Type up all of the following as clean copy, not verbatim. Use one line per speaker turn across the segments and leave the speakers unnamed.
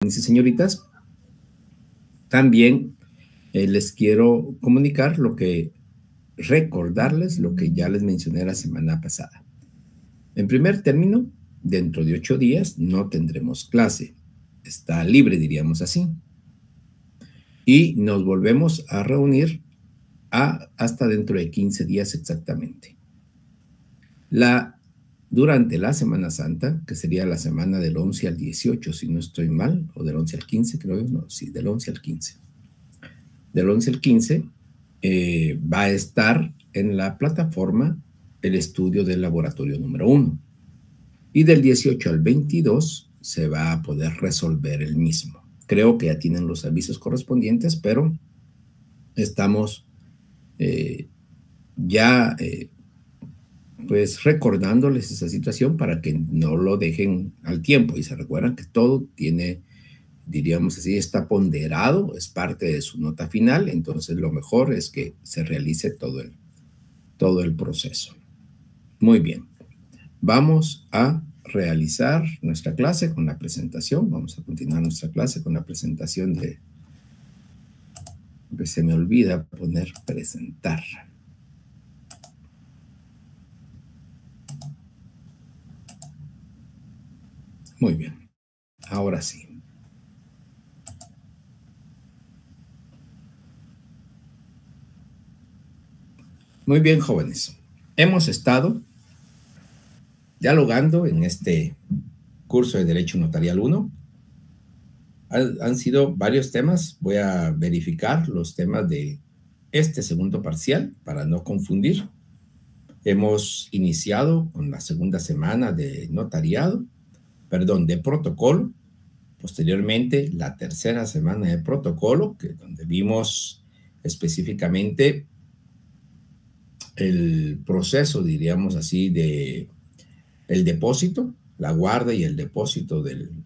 Y señoritas, también les quiero comunicar recordarles lo que ya les mencioné la semana pasada. En primer término, dentro de 8 días no tendremos clase. Está libre, diríamos así. Y nos volvemos a reunir hasta dentro de 15 días exactamente. Durante la Semana Santa, que sería la semana del 11 al 18, si no estoy mal, o del 11 al 15, creo yo, no, sí, del 11 al 15. Del 11 al 15 va a estar en la plataforma el estudio del laboratorio número 1. Y del 18 al 22 se va a poder resolver el mismo. Creo que ya tienen los avisos correspondientes, pero estamos pues recordándoles esa situación para que no lo dejen al tiempo y se recuerdan que todo tiene, diríamos así, está ponderado, es parte de su nota final, entonces lo mejor es que se realice todo el proceso. Muy bien, vamos a realizar nuestra clase con la presentación, vamos a continuar nuestra clase con la presentación se me olvida poner presentar. Muy bien, ahora sí. Muy bien, jóvenes. Hemos estado dialogando en este curso de Derecho Notarial 1. Han sido varios temas. Voy a verificar los temas de este segundo parcial para no confundir. Hemos iniciado con la segunda semana de de protocolo. Posteriormente, la tercera semana de protocolo, donde vimos específicamente el proceso, diríamos así, el depósito, la guarda y el depósito del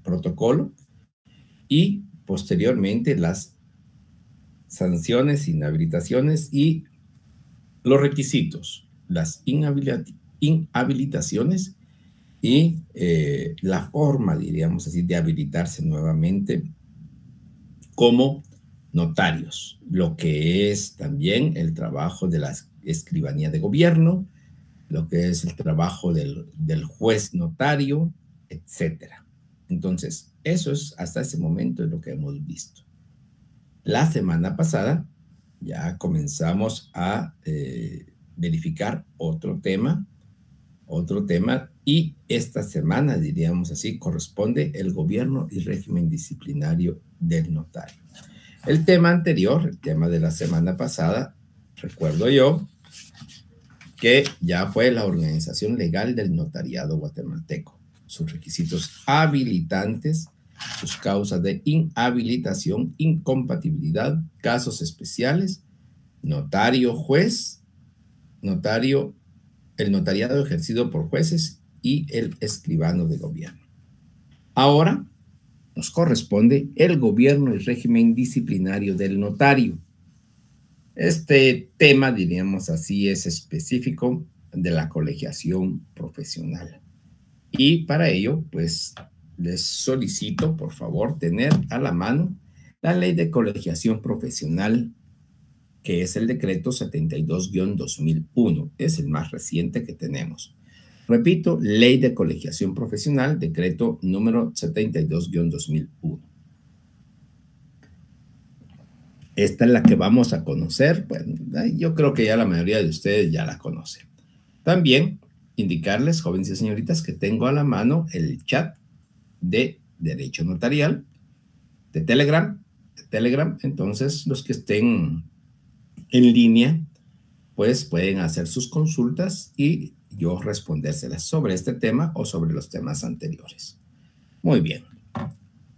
protocolo, y posteriormente las sanciones, inhabilitaciones y los requisitos, las inhabilitaciones y la forma, diríamos así, de habilitarse nuevamente como notarios, lo que es también el trabajo de la escribanía de gobierno, lo que es el trabajo del juez notario, etcétera. Entonces, eso es hasta ese momento lo que hemos visto. La semana pasada ya comenzamos a verificar otro tema, y esta semana, diríamos así, corresponde el gobierno y régimen disciplinario del notario. El tema anterior, el tema de la semana pasada, recuerdo yo, que ya fue la organización legal del notariado guatemalteco, sus requisitos habilitantes, sus causas de inhabilitación, incompatibilidad, casos especiales, notario, juez, el notariado ejercido por jueces y el escribano de gobierno. Ahora nos corresponde el gobierno y régimen disciplinario del notario. Este tema, diríamos así, es específico de la colegiación profesional. Y para ello, pues, les solicito, por favor, tener a la mano la ley de colegiación profesional, que es el decreto 72-2001. Es el más reciente que tenemos. Repito, ley de colegiación profesional, decreto número 72-2001. Esta es la que vamos a conocer. Bueno, yo creo que ya la mayoría de ustedes ya la conocen. También indicarles, jóvenes y señoritas, que tengo a la mano el chat de Derecho Notarial de Telegram. Entonces, los que estén en línea, pues pueden hacer sus consultas y yo respondérselas sobre este tema o sobre los temas anteriores. Muy bien.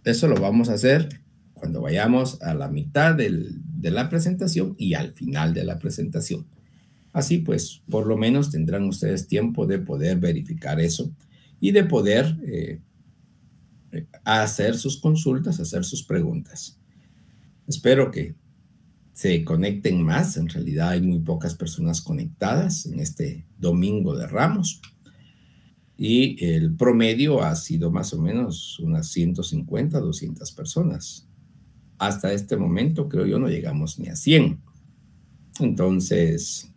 Eso lo vamos a hacer cuando vayamos a la mitad de la presentación y al final de la presentación. Así pues, por lo menos tendrán ustedes tiempo de poder verificar eso y de poder hacer sus consultas, hacer sus preguntas. Espero que se conecten más. En realidad hay muy pocas personas conectadas en este Domingo de Ramos. y el promedio ha sido más o menos unas 150, 200 personas. Hasta este momento, creo yo, no llegamos ni a 100. Entonces,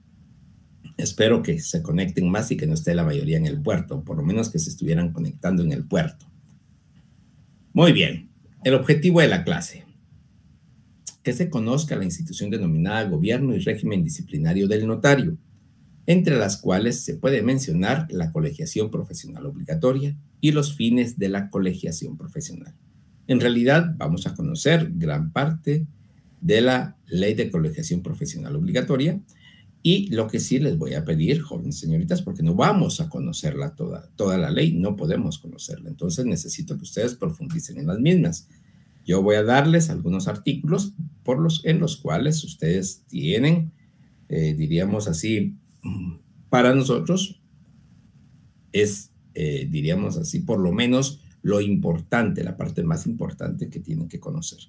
espero que se conecten más y que no esté la mayoría en el puerto, por lo menos que se estuvieran conectando en el puerto. Muy bien, el objetivo de la clase: que se conozca la institución denominada Gobierno y Régimen Disciplinario del Notario, entre las cuales se puede mencionar la colegiación profesional obligatoria y los fines de la colegiación profesional. En realidad, vamos a conocer gran parte de la ley de colegiación profesional obligatoria, y lo que sí les voy a pedir, jóvenes señoritas, porque no vamos a conocerla toda la ley, no podemos conocerla, entonces necesito que ustedes profundicen en las mismas. Yo voy a darles algunos artículos en los cuales ustedes tienen, diríamos así, para nosotros es, diríamos así, por lo menos lo importante, la parte más importante que tienen que conocer.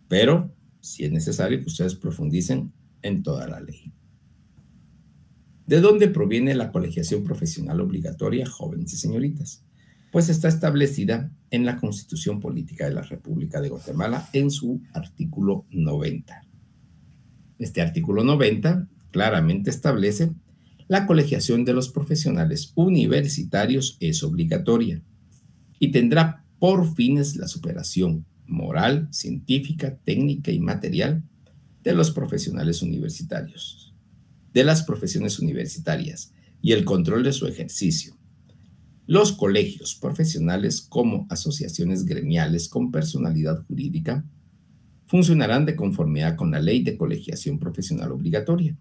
Pero si es necesario que ustedes profundicen en toda la ley. ¿De dónde proviene la colegiación profesional obligatoria, jóvenes y señoritas? Pues está establecida en la Constitución Política de la República de Guatemala en su artículo 90. Este artículo 90 claramente establece: la colegiación de los profesionales universitarios es obligatoria y tendrá por fines la superación moral, científica, técnica y material de los profesionales universitarios, de las profesiones universitarias y el control de su ejercicio. Los colegios profesionales, como asociaciones gremiales con personalidad jurídica, funcionarán de conformidad con la Ley de Colegiación Profesional Obligatoria,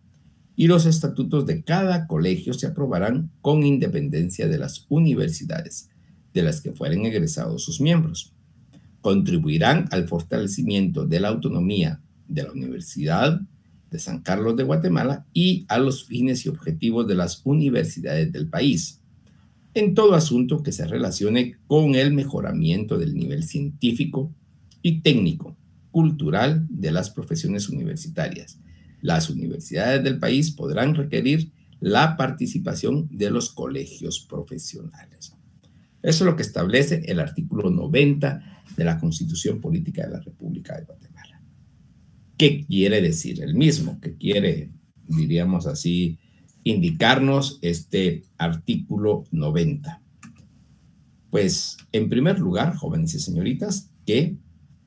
y los estatutos de cada colegio se aprobarán con independencia de las universidades de las que fueren egresados sus miembros. Contribuirán al fortalecimiento de la autonomía de la Universidad de San Carlos de Guatemala y a los fines y objetivos de las universidades del país, en todo asunto que se relacione con el mejoramiento del nivel científico y técnico, cultural de las profesiones universitarias. Las universidades del país podrán requerir la participación de los colegios profesionales. Eso es lo que establece el artículo 90 de la Constitución Política de la República de Guatemala. ¿Qué quiere decir el mismo? ¿Qué quiere, diríamos así, indicarnos este artículo 90? Pues, en primer lugar, jóvenes y señoritas, que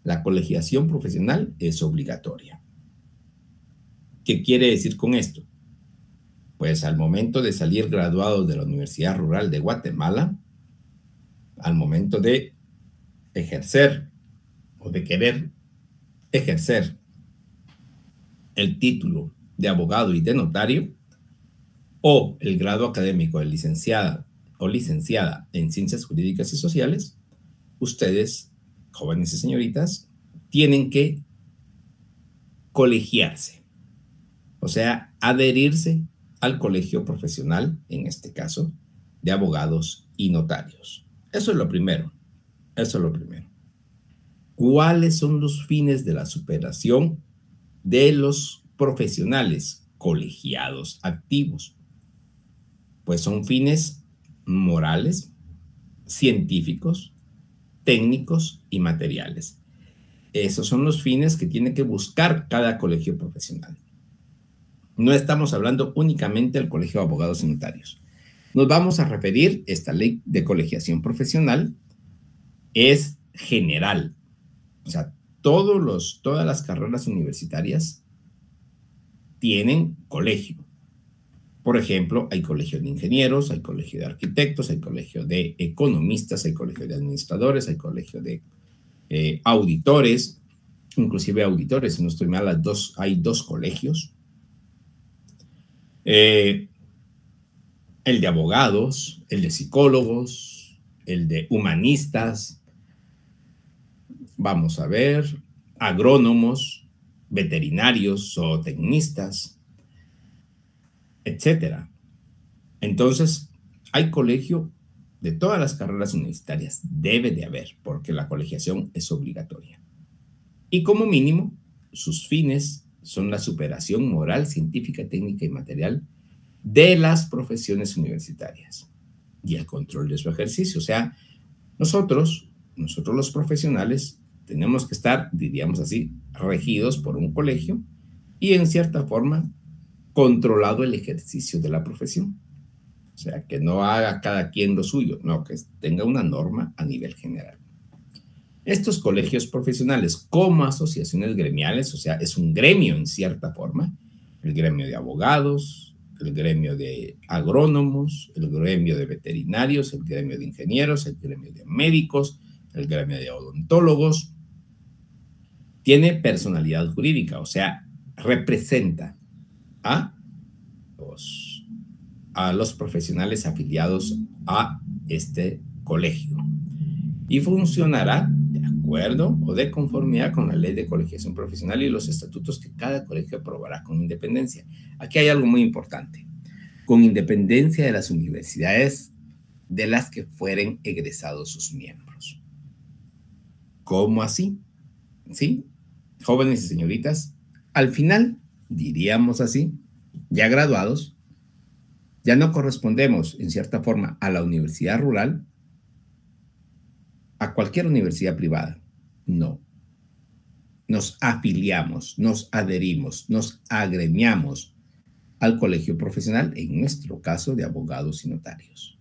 la colegiación profesional es obligatoria. ¿Qué quiere decir con esto? Pues al momento de salir graduados de la Universidad Rural de Guatemala, al momento de ejercer o de querer ejercer el título de abogado y de notario, o el grado académico de licenciada o licenciada en Ciencias Jurídicas y Sociales, ustedes, jóvenes y señoritas, tienen que colegiarse, o sea, adherirse al colegio profesional, en este caso, de abogados y notarios. Eso es lo primero. Eso es lo primero. ¿Cuáles son los fines de la superación de los profesionales colegiados activos? Pues son fines morales, científicos, técnicos y materiales. Esos son los fines que tiene que buscar cada colegio profesional. No estamos hablando únicamente del Colegio de Abogados y Notarios. Nos vamos a referir, esta ley de colegiación profesional es general. O sea, todas las carreras universitarias tienen colegio. Por ejemplo, hay colegio de ingenieros, hay colegio de arquitectos, hay colegio de economistas, hay colegio de administradores, hay colegio de auditores, inclusive auditores, si no estoy mal, hay dos colegios. El de abogados, el de psicólogos, el de humanistas, vamos a ver, agrónomos, veterinarios, zootecnistas, etcétera. Entonces, hay colegio de todas las carreras universitarias, debe de haber, porque la colegiación es obligatoria. Y como mínimo, sus fines son la superación moral, científica, técnica y material de las profesiones universitarias. y el control de su ejercicio. O sea, nosotros los profesionales, tenemos que estar, diríamos así, regidos por un colegio y en cierta forma controlado el ejercicio de la profesión. O sea, que no haga cada quien lo suyo, no, que tenga una norma a nivel general. Estos colegios profesionales como asociaciones gremiales, o sea, es un gremio en cierta forma, el gremio de abogados, el gremio de agrónomos, el gremio de veterinarios, el gremio de ingenieros, el gremio de médicos, el gremio de odontólogos, tiene personalidad jurídica, o sea, representa a los, a los profesionales afiliados a este colegio y funcionará de acuerdo o de conformidad con la ley de colegiación profesional y los estatutos que cada colegio aprobará con independencia. Aquí hay algo muy importante, con independencia de las universidades de las que fueren egresados sus miembros. ¿Cómo así? ¿Sí? Jóvenes y señoritas, al final, diríamos así, ya graduados, ya no correspondemos en cierta forma a la universidad rural, a cualquier universidad privada. No. Nos afiliamos, nos adherimos, nos agremiamos al colegio profesional, en nuestro caso de abogados y notarios.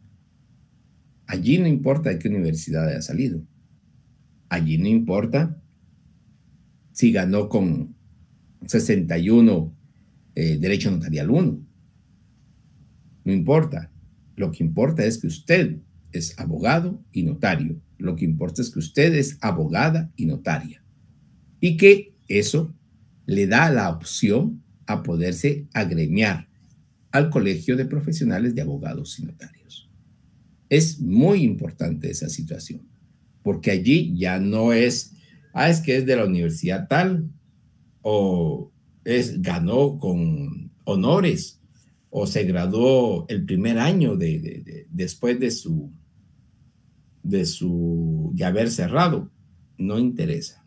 Allí no importa de qué universidad haya salido. Allí no importa si ganó con 61 Derecho Notarial 1. No importa. Lo que importa es que usted es abogado y notario. Lo que importa es que usted es abogada y notaria. Y que eso le da la opción a poderse agremiar al Colegio de Profesionales de Abogados y Notarios. Es muy importante esa situación, porque allí ya no es, es que es de la universidad tal, o ganó con honores, o se graduó el primer año después de haber cerrado. No interesa.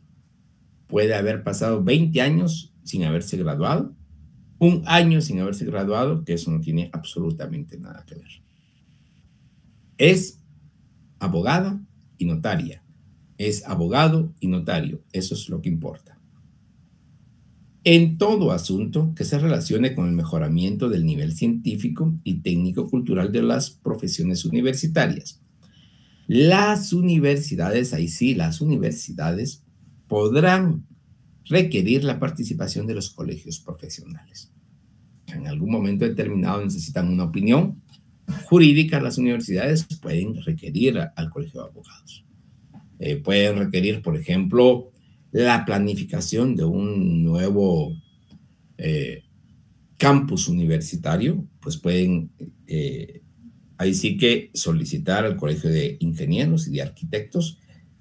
Puede haber pasado 20 años sin haberse graduado, un año sin haberse graduado, que eso no tiene absolutamente nada que ver. Es abogada y notaria. Es abogado y notario. Eso es lo que importa. En todo asunto que se relacione con el mejoramiento del nivel científico y técnico-cultural de las profesiones universitarias. Las universidades, ahí sí, las universidades podrán requerir la participación de los colegios profesionales. En algún momento determinado necesitan una opinión jurídica, las universidades pueden requerir al colegio de abogados. Pueden requerir, por ejemplo, la planificación de un nuevo campus universitario, pues pueden ahí sí que solicitar al colegio de ingenieros y de arquitectos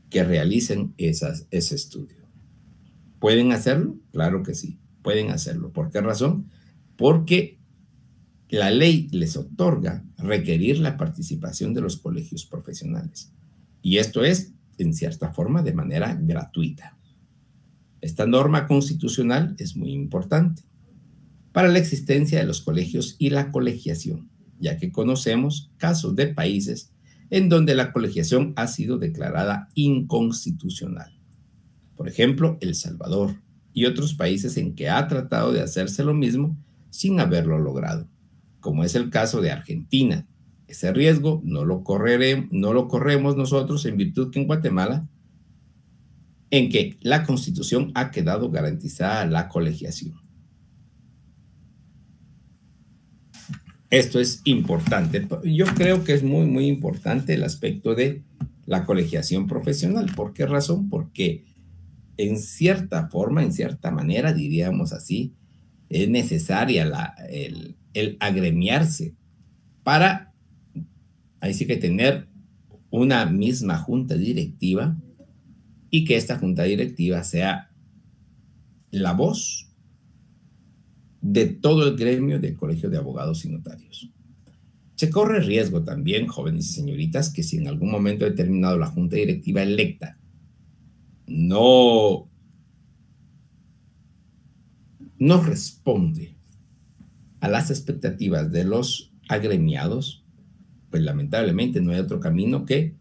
que realicen ese estudio. ¿Pueden hacerlo? Claro que sí, pueden hacerlo. ¿Por qué razón? Porque la ley les otorga requerir la participación de los colegios profesionales. Y esto es, en cierta forma, de manera gratuita. Esta norma constitucional es muy importante para la existencia de los colegios y la colegiación, ya que conocemos casos de países en donde la colegiación ha sido declarada inconstitucional. Por ejemplo, El Salvador y otros países en que ha tratado de hacerse lo mismo sin haberlo logrado, como es el caso de Argentina. Ese riesgo no lo corremos nosotros en virtud que en Guatemala, en que la Constitución ha quedado garantizada la colegiación. Esto es importante. Yo creo que es muy, muy importante el aspecto de la colegiación profesional. ¿Por qué razón? Porque en cierta forma, en cierta manera, diríamos así, es necesaria el agremiarse para, ahí sí que tener una misma junta directiva y que esta junta directiva sea la voz de todo el gremio del Colegio de Abogados y Notarios. Se corre riesgo también, jóvenes y señoritas, que si en algún momento determinado la junta directiva electa no responde a las expectativas de los agremiados, pues lamentablemente no hay otro camino que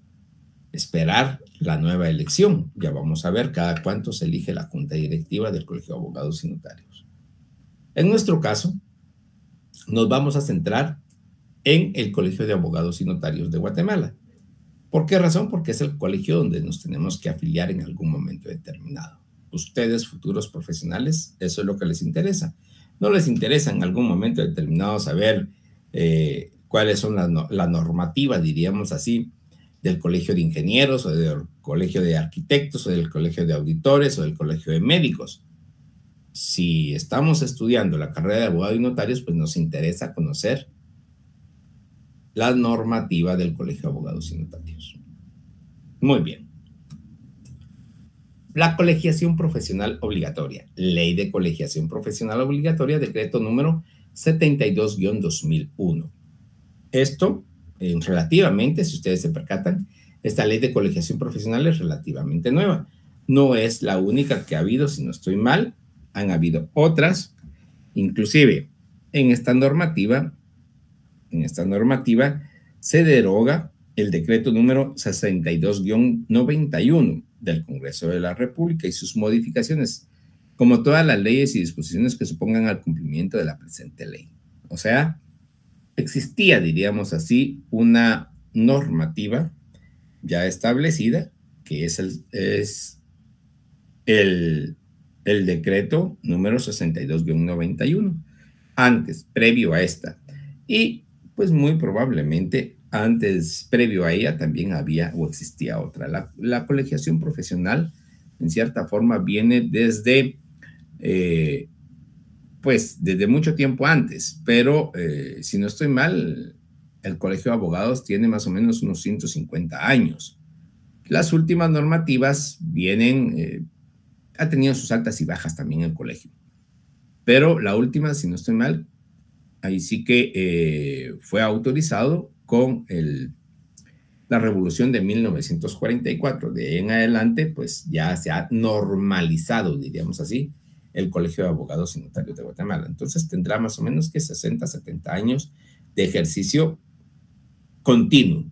esperar la nueva elección. Ya vamos a ver cada cuánto se elige la junta directiva del Colegio de Abogados y Notarios. En nuestro caso, nos vamos a centrar en el Colegio de Abogados y Notarios de Guatemala. ¿Por qué razón? Porque es el colegio donde nos tenemos que afiliar en algún momento determinado. Ustedes, futuros profesionales, eso es lo que les interesa. No les interesa en algún momento determinado saber cuáles son la normativa, diríamos así, del colegio de ingenieros o del colegio de arquitectos o del colegio de auditores o del colegio de médicos. Si estamos estudiando la carrera de abogado y notarios, pues nos interesa conocer la normativa del Colegio de Abogados y Notarios. Muy bien. La colegiación profesional obligatoria. Ley de colegiación profesional obligatoria, decreto número 72-2001. Esto, relativamente, si ustedes se percatan, esta ley de colegiación profesional es relativamente nueva. No es la única que ha habido, si no estoy mal. Han habido otras. Inclusive, en esta normativa se deroga el decreto número 62-91 del Congreso de la República y sus modificaciones, como todas las leyes y disposiciones que supongan al cumplimiento de la presente ley. O sea, existía, diríamos así, una normativa ya establecida, que es el decreto número 62-91, antes, previo a esta. Y pues muy probablemente antes, previo a ella, también había o existía otra. La colegiación profesional, en cierta forma, viene desde, pues, desde mucho tiempo antes, pero si no estoy mal, el Colegio de Abogados tiene más o menos unos 150 años. Las últimas normativas vienen, ha tenido sus altas y bajas también el colegio, pero la última, si no estoy mal, ahí sí que fue autorizado con la revolución de 1944. De ahí en adelante, pues ya se ha normalizado, diríamos así, el Colegio de Abogados y Notarios de Guatemala. Entonces tendrá más o menos que 60, 70 años de ejercicio continuo,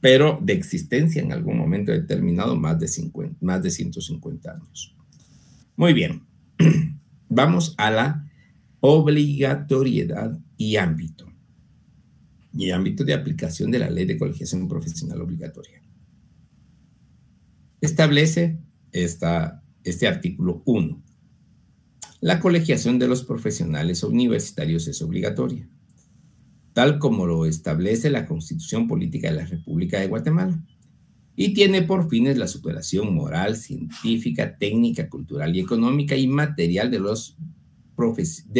pero de existencia en algún momento determinado más de 150 años. Muy bien, vamos a la obligatoriedad y ámbito de aplicación de la Ley de Colegiación Profesional Obligatoria. Establece este artículo 1. La colegiación de los profesionales universitarios es obligatoria, tal como lo establece la Constitución Política de la República de Guatemala, y tiene por fines la superación moral, científica, técnica, cultural y económica y material de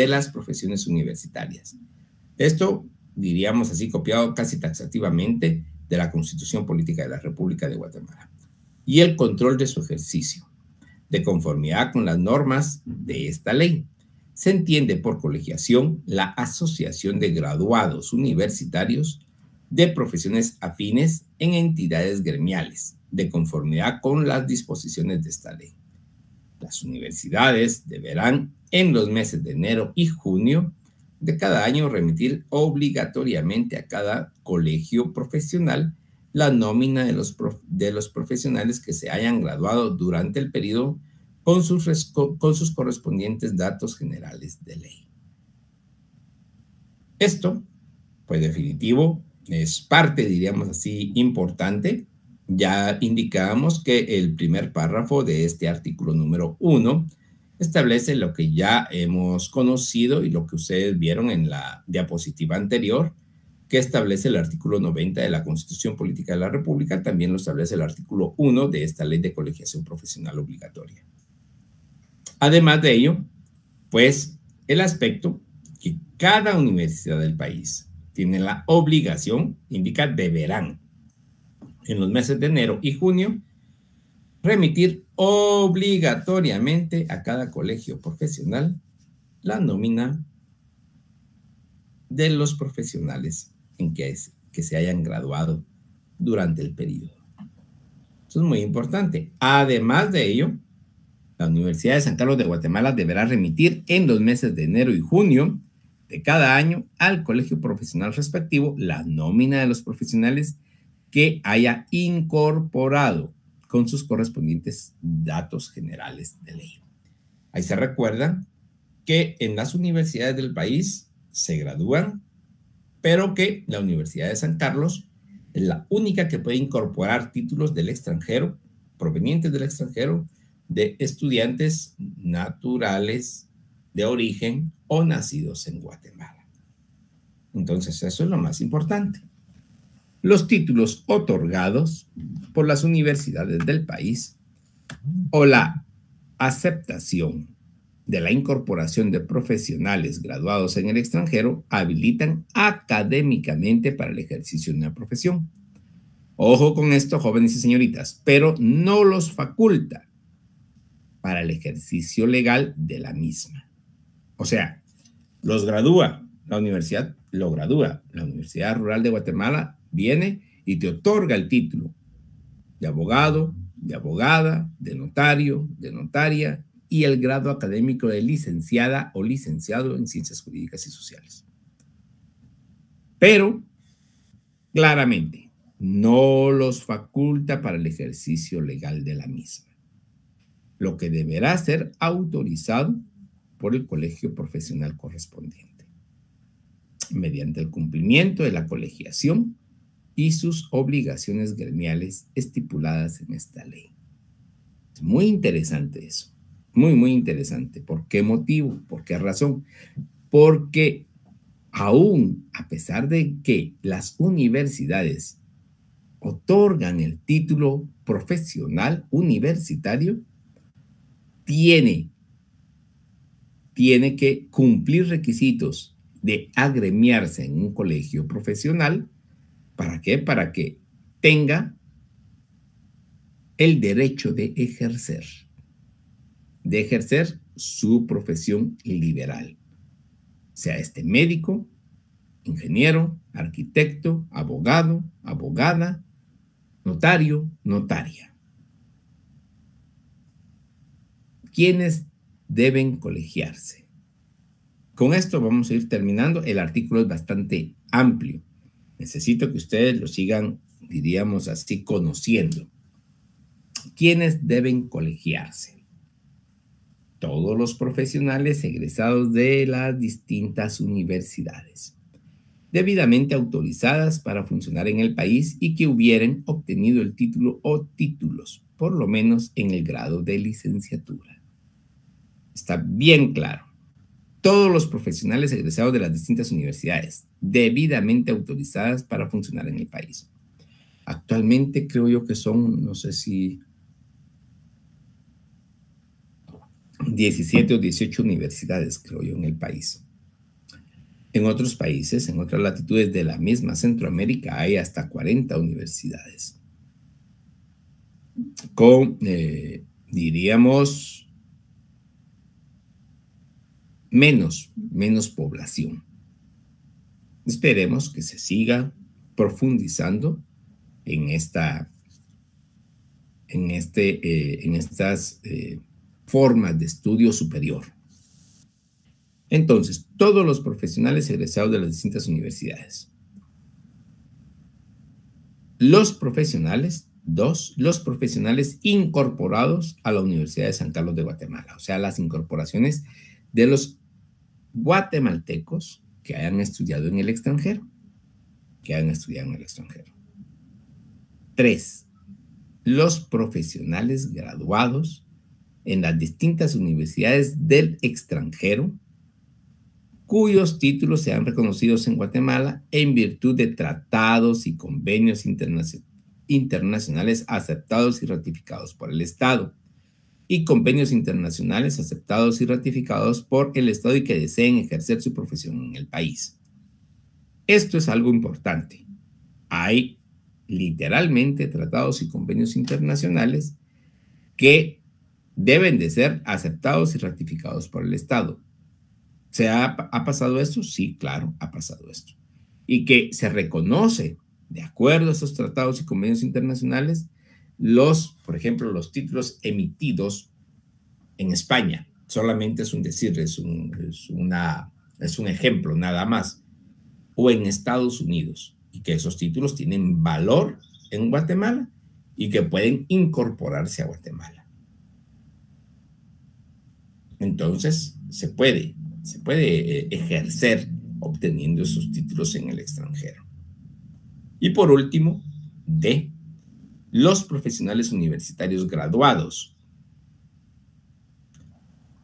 las profesiones universitarias. Esto, diríamos así, copiado casi taxativamente de la Constitución Política de la República de Guatemala. Y el control de su ejercicio, de conformidad con las normas de esta ley. Se entiende por colegiación la asociación de graduados universitarios de profesiones afines en entidades gremiales, de conformidad con las disposiciones de esta ley. Las universidades deberán, en los meses de enero y junio de cada año, remitir obligatoriamente a cada colegio profesional la nómina de los profesionales que se hayan graduado durante el periodo con sus correspondientes datos generales de ley. Esto, pues definitivo, es parte, diríamos así, importante. Ya indicábamos que el primer párrafo de este artículo número 1 establece lo que ya hemos conocido y lo que ustedes vieron en la diapositiva anterior, que establece el artículo 90 de la Constitución Política de la República. También lo establece el artículo 1 de esta Ley de Colegiación Profesional Obligatoria. Además de ello, pues el aspecto que cada universidad del país tiene la obligación, indica deberán, en los meses de enero y junio, remitir obligatoriamente a cada colegio profesional la nómina de los profesionales en que se hayan graduado durante el periodo. Eso es muy importante. Además de ello, la Universidad de San Carlos de Guatemala deberá remitir en los meses de enero y junio de cada año al colegio profesional respectivo la nómina de los profesionales que haya incorporado con sus correspondientes datos generales de ley. Ahí se recuerdan que en las universidades del país se gradúan, pero que la Universidad de San Carlos es la única que puede incorporar títulos del extranjero, provenientes del extranjero, de estudiantes naturales de origen o nacidos en Guatemala. Entonces, eso es lo más importante. Los títulos otorgados por las universidades del país o la aceptación de la incorporación de profesionales graduados en el extranjero habilitan académicamente para el ejercicio de una profesión. Ojo con esto, jóvenes y señoritas, pero no los faculta para el ejercicio legal de la misma. O sea, los gradúa, la universidad lo gradúa. La Universidad Rural de Guatemala viene y te otorga el título de abogado, de abogada, de notario, de notaria y el grado académico de licenciada o licenciado en ciencias jurídicas y sociales. Pero, claramente, no los faculta para el ejercicio legal de la misma, lo que deberá ser autorizado por el colegio profesional correspondiente, mediante el cumplimiento de la colegiación y sus obligaciones gremiales estipuladas en esta ley. Es muy interesante eso, muy interesante. ¿Por qué motivo? ¿Por qué razón? Porque aún a pesar de que las universidades otorgan el título profesional universitario, tiene que cumplir requisitos de agremiarse en un colegio profesional. ¿Para qué? Para que tenga el derecho de ejercer su profesión liberal, sea este médico, ingeniero, arquitecto, abogado, abogada, notario, notaria. ¿Quiénes deben colegiarse? Con esto vamos a ir terminando. El artículo es bastante amplio. Necesito que ustedes lo sigan, diríamos así, conociendo. ¿Quiénes deben colegiarse? Todos los profesionales egresados de las distintas universidades, debidamente autorizadas para funcionar en el país y que hubieran obtenido el título o títulos, por lo menos en el grado de licenciatura. Está bien claro. Todos los profesionales egresados de las distintas universidades, debidamente autorizadas para funcionar en el país. Actualmente creo yo que son, no sé si 17 o 18 universidades, creo yo, en el país. En otros países, en otras latitudes de la misma Centroamérica, hay hasta 40 universidades. Con, diríamos, menos población. Esperemos que se siga profundizando en estas formas de estudio superior. Entonces, todos los profesionales egresados de las distintas universidades. Los profesionales incorporados a la Universidad de San Carlos de Guatemala, o sea, las incorporaciones de los guatemaltecos que hayan estudiado en el extranjero. 3. Los profesionales graduados en las distintas universidades del extranjero cuyos títulos sean reconocidos en Guatemala en virtud de tratados y convenios internacionales aceptados y ratificados por el Estado, y convenios internacionales aceptados y ratificados por el Estado y que deseen ejercer su profesión en el país. Esto es algo importante. Hay literalmente tratados y convenios internacionales que deben de ser aceptados y ratificados por el Estado. ¿Ha pasado esto? Sí, claro, ha pasado esto. Y que se reconoce, de acuerdo a esos tratados y convenios internacionales, por ejemplo, los títulos emitidos en España. Solamente es un decir, es una es un ejemplo nada más, o en Estados Unidos, y que esos títulos tienen valor en Guatemala y que pueden incorporarse a Guatemala. Entonces, se puede ejercer obteniendo esos títulos en el extranjero. Y por último, D, los profesionales universitarios graduados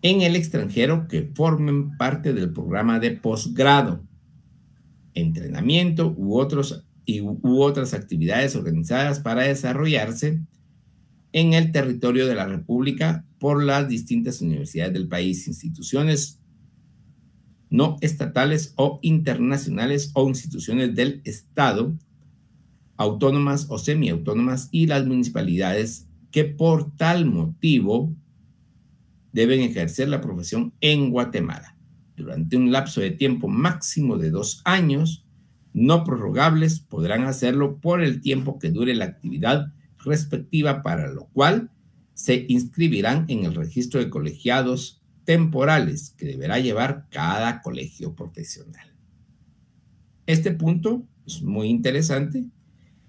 en el extranjero que formen parte del programa de posgrado, entrenamiento u otras actividades organizadas para desarrollarse en el territorio de la República por las distintas universidades del país, instituciones no estatales o internacionales o instituciones del Estado, autónomas o semiautónomas y las municipalidades que por tal motivo deben ejercer la profesión en Guatemala durante un lapso de tiempo máximo de 2 años, no prorrogables. Podrán hacerlo por el tiempo que dure la actividad respectiva, para lo cual se inscribirán en el registro de colegiados temporales que deberá llevar cada colegio profesional. Este punto es muy interesante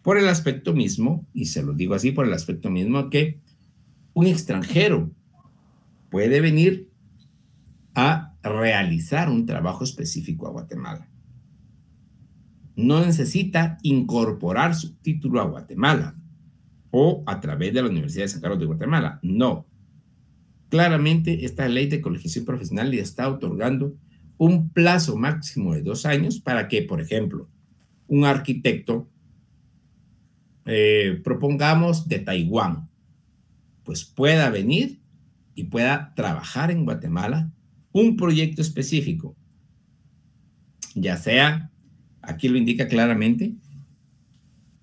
por el aspecto mismo, y se lo digo así, por el aspecto mismo que un extranjero puede venir a realizar un trabajo específico a Guatemala. No necesita incorporar su título a Guatemala o a través de la Universidad de San Carlos de Guatemala. No. Claramente, esta ley de colegiación profesional le está otorgando un plazo máximo de 2 años para que, por ejemplo, un arquitecto, propongamos de Taiwán, pues pueda venir y pueda trabajar en Guatemala un proyecto específico, ya sea, aquí lo indica claramente,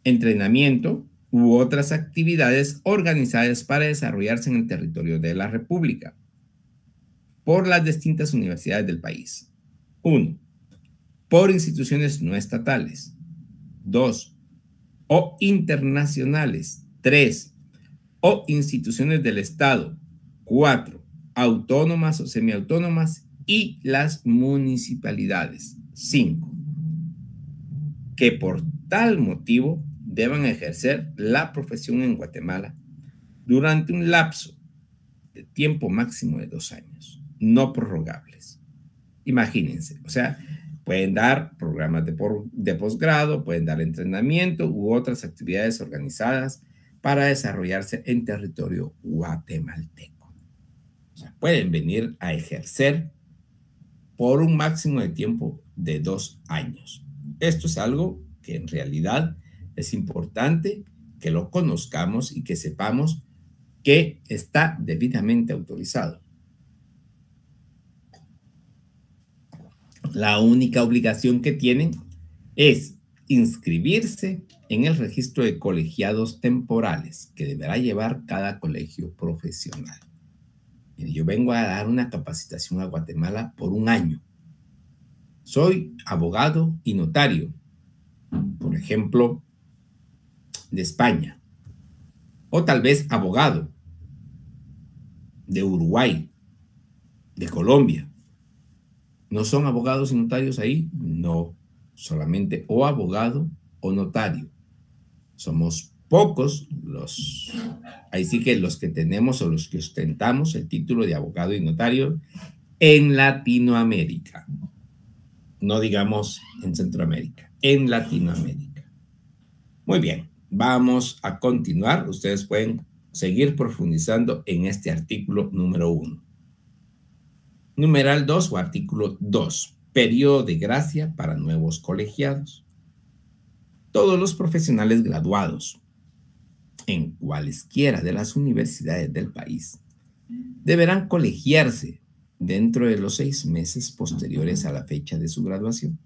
entrenamiento u otras actividades organizadas para desarrollarse en el territorio de la República por las distintas universidades del país. 1. Por instituciones no estatales. 2. O internacionales. 3. O instituciones del Estado. 4. Autónomas o semiautónomas y las municipalidades. 5. Que por tal motivo deban ejercer la profesión en Guatemala durante un lapso de tiempo máximo de 2 años, no prorrogables. Imagínense, o sea, pueden dar programas de posgrado, pueden dar entrenamiento u otras actividades organizadas para desarrollarse en territorio guatemalteco. O sea, pueden venir a ejercer por un máximo de tiempo de 2 años. Esto es algo que en realidad es importante que lo conozcamos y que sepamos que está debidamente autorizado. La única obligación que tienen es inscribirse en el registro de colegiados temporales que deberá llevar cada colegio profesional. Yo vengo a dar una capacitación a Guatemala por 1 año. Soy abogado y notario, por ejemplo, de España, o tal vez abogado de Uruguay, de Colombia. ¿No son abogados y notarios ahí? No, solamente o abogado o notario. Somos pocos ahí sí que los que tenemos o los que ostentamos el título de abogado y notario en Latinoamérica. No digamos en Centroamérica, en Latinoamérica. Muy bien, vamos a continuar. Ustedes pueden seguir profundizando en este artículo número 1. Numeral 2 o artículo 2. Periodo de gracia para nuevos colegiados. Todos los profesionales graduados en cualesquiera de las universidades del país deberán colegiarse dentro de los 6 meses posteriores a la fecha de su graduación,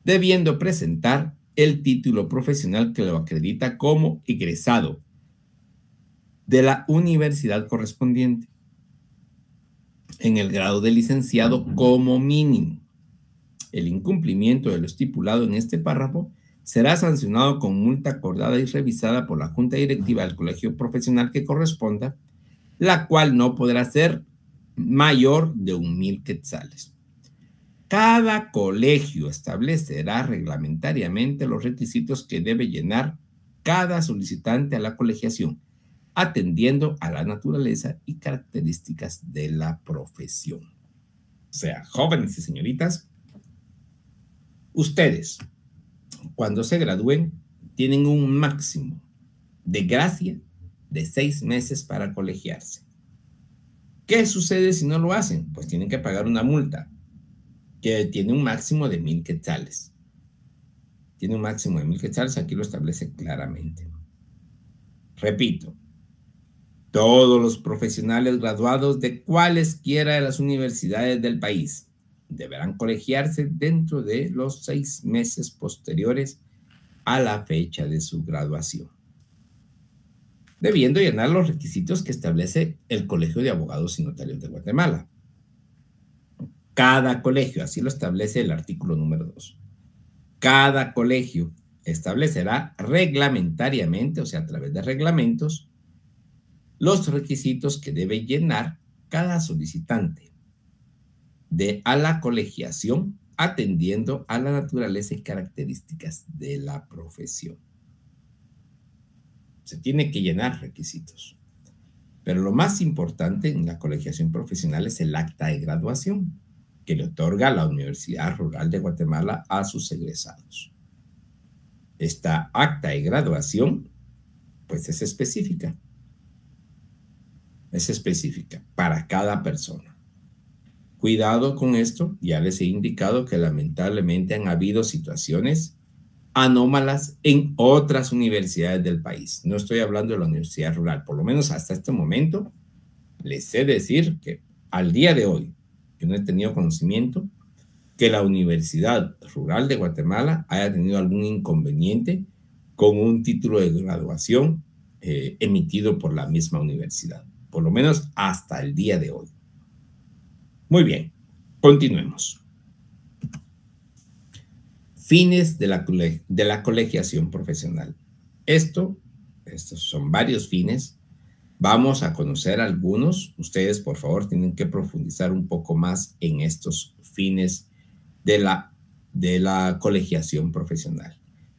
debiendo presentar el título profesional que lo acredita como egresado de la universidad correspondiente en el grado de licenciado como mínimo. El incumplimiento de lo estipulado en este párrafo será sancionado con multa acordada y revisada por la Junta Directiva del colegio profesional que corresponda, la cual no podrá ser mayor de 1,000 quetzales. Cada colegio establecerá reglamentariamente los requisitos que debe llenar cada solicitante a la colegiación, atendiendo a la naturaleza y características de la profesión. O sea, jóvenes y señoritas, ustedes, cuando se gradúen, tienen un máximo de gracia de 6 meses para colegiarse. ¿Qué sucede si no lo hacen? Pues tienen que pagar una multa que tiene un máximo de 1,000 quetzales. Tiene un máximo de 1,000 quetzales, aquí lo establece claramente. Repito, todos los profesionales graduados de cualesquiera de las universidades del país deberán colegiarse dentro de los 6 meses posteriores a la fecha de su graduación, debiendo llenar los requisitos que establece el Colegio de Abogados y Notarios de Guatemala. Cada colegio, así lo establece el artículo número 2. Cada colegio establecerá reglamentariamente, o sea, a través de reglamentos, los requisitos que debe llenar cada solicitante a la colegiación, atendiendo a la naturaleza y características de la profesión. Se tiene que llenar requisitos. Pero lo más importante en la colegiación profesional es el acta de graduación que le otorga la Universidad Rural de Guatemala a sus egresados. Esta acta de graduación, pues es específica para cada persona. Cuidado con esto, ya les he indicado que lamentablemente han habido situaciones anómalas en otras universidades del país. No estoy hablando de la Universidad Rural, por lo menos hasta este momento, les sé decir que al día de hoy, yo no he tenido conocimiento que la Universidad Rural de Guatemala haya tenido algún inconveniente con un título de graduación emitido por la misma universidad, por lo menos hasta el día de hoy. Muy bien, continuemos. Fines de la colegiación profesional. Estos son varios fines. Vamos a conocer algunos. Ustedes, por favor, tienen que profundizar un poco más en estos fines de la colegiación profesional.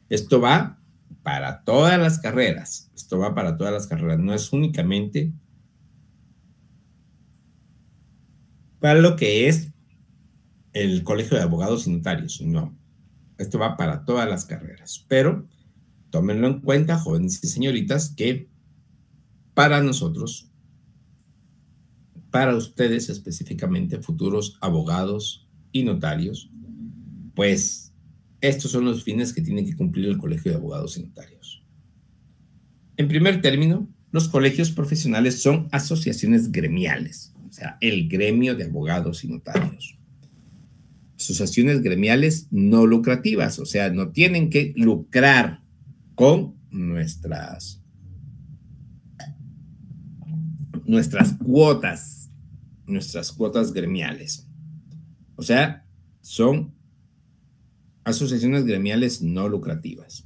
Esto va para todas las carreras. No es únicamente para lo que es el Colegio de Abogados y Notarios. No, esto va para todas las carreras. Pero tómenlo en cuenta, jóvenes y señoritas, que para nosotros, para ustedes específicamente, futuros abogados y notarios, pues estos son los fines que tiene que cumplir el Colegio de Abogados y Notarios. En primer término, los colegios profesionales son asociaciones gremiales, o sea, el gremio de abogados y notarios. Asociaciones gremiales no lucrativas, o sea, no tienen que lucrar con nuestras cuotas gremiales. O sea, son asociaciones gremiales no lucrativas.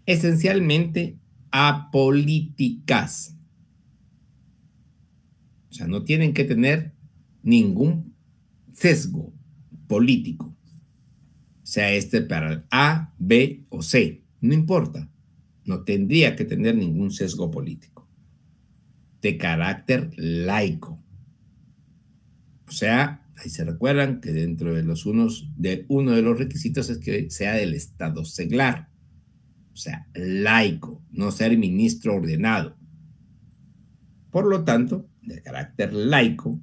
Esencialmente apolíticas. O sea, no tienen que tener ningún sesgo político. O sea, para el A, B o C. No importa. No tendría que tener ningún sesgo político. De carácter laico. O sea, ahí se recuerdan que dentro de uno de los requisitos es que sea del Estado seglar. O sea, laico, no ser ministro ordenado. Por lo tanto, de carácter laico,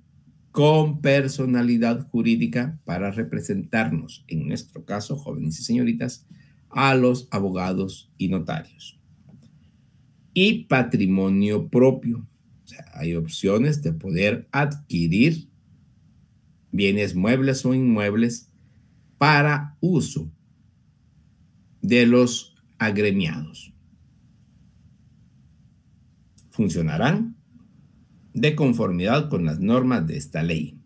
con personalidad jurídica para representarnos, en nuestro caso, jóvenes y señoritas, a los abogados y notarios. Y patrimonio propio. O sea, hay opciones de poder adquirir bienes muebles o inmuebles para uso de los agremiados. Funcionarán de conformidad con las normas de esta ley,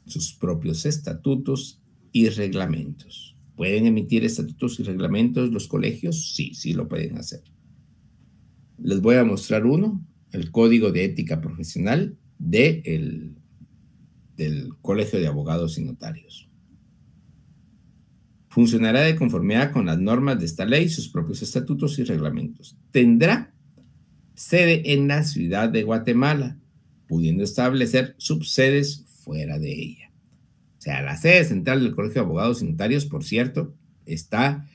sus propios estatutos y reglamentos. ¿Pueden emitir estatutos y reglamentos los colegios? Sí, sí lo pueden hacer. Les voy a mostrar uno, el Código de Ética Profesional del Colegio de Abogados y Notarios. Funcionará de conformidad con las normas de esta ley, sus propios estatutos y reglamentos. Tendrá sede en la ciudad de Guatemala, pudiendo establecer subsedes fuera de ella. O sea, la sede central del Colegio de Abogados y Notarios, por cierto, está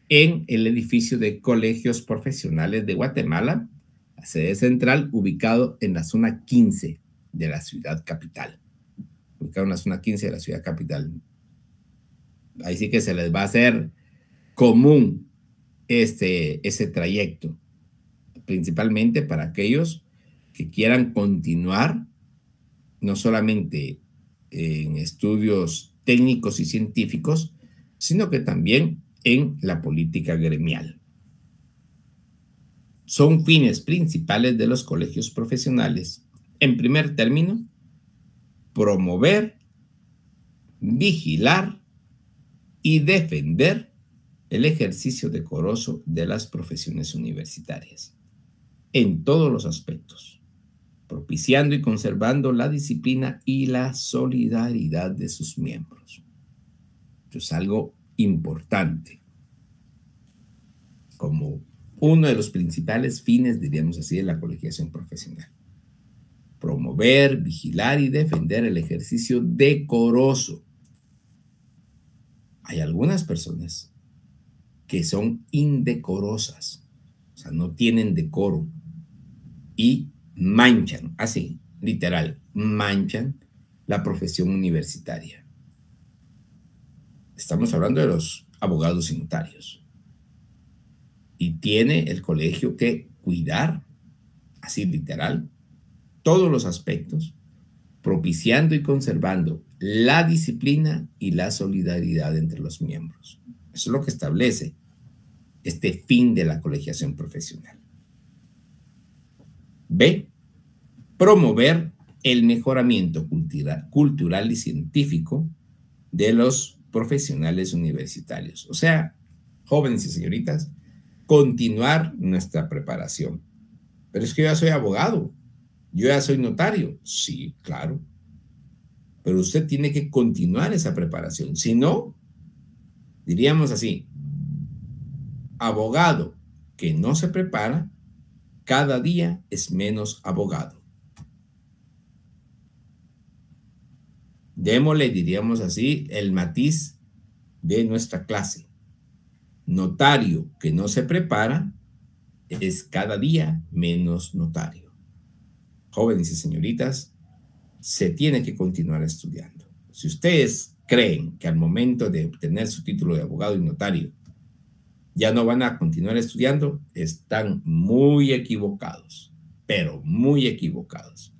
en el edificio de Colegios Profesionales de Guatemala, la sede central ubicado en la zona 15 de la ciudad capital. Ubicado en la zona 15 de la ciudad capital. Ahí sí que se les va a hacer común ese trayecto, principalmente para aquellos que quieran continuar no solamente en estudios técnicos y científicos, sino que también en la política gremial. Son fines principales de los colegios profesionales. En primer término, promover, vigilar y defender el ejercicio decoroso de las profesiones universitarias, en todos los aspectos, propiciando y conservando la disciplina y la solidaridad de sus miembros. Esto es algo importante, como uno de los principales fines, diríamos así, de la colegiación profesional. Promover, vigilar y defender el ejercicio decoroso. Hay algunas personas que son indecorosas, o sea, no tienen decoro y manchan, así, literal, manchan la profesión universitaria. Estamos hablando de los abogados y notarios. Y tiene el colegio que cuidar, así literal, todos los aspectos, propiciando y conservando la disciplina y la solidaridad entre los miembros. Eso es lo que establece este fin de la colegiación profesional. B. Promover el mejoramiento cultural y científico de los profesionales universitarios. O sea, jóvenes y señoritas, continuar nuestra preparación. Pero es que yo ya soy abogado, yo ya soy notario. Sí, claro. Pero usted tiene que continuar esa preparación. Si no, diríamos así, abogado que no se prepara, cada día es menos abogado. Démosle, diríamos así, el matiz de nuestra clase. Notario que no se prepara es cada día menos notario. Jóvenes y señoritas, se tiene que continuar estudiando. Si ustedes creen que al momento de obtener su título de abogado y notario ya no van a continuar estudiando, están muy equivocados, pero muy equivocados.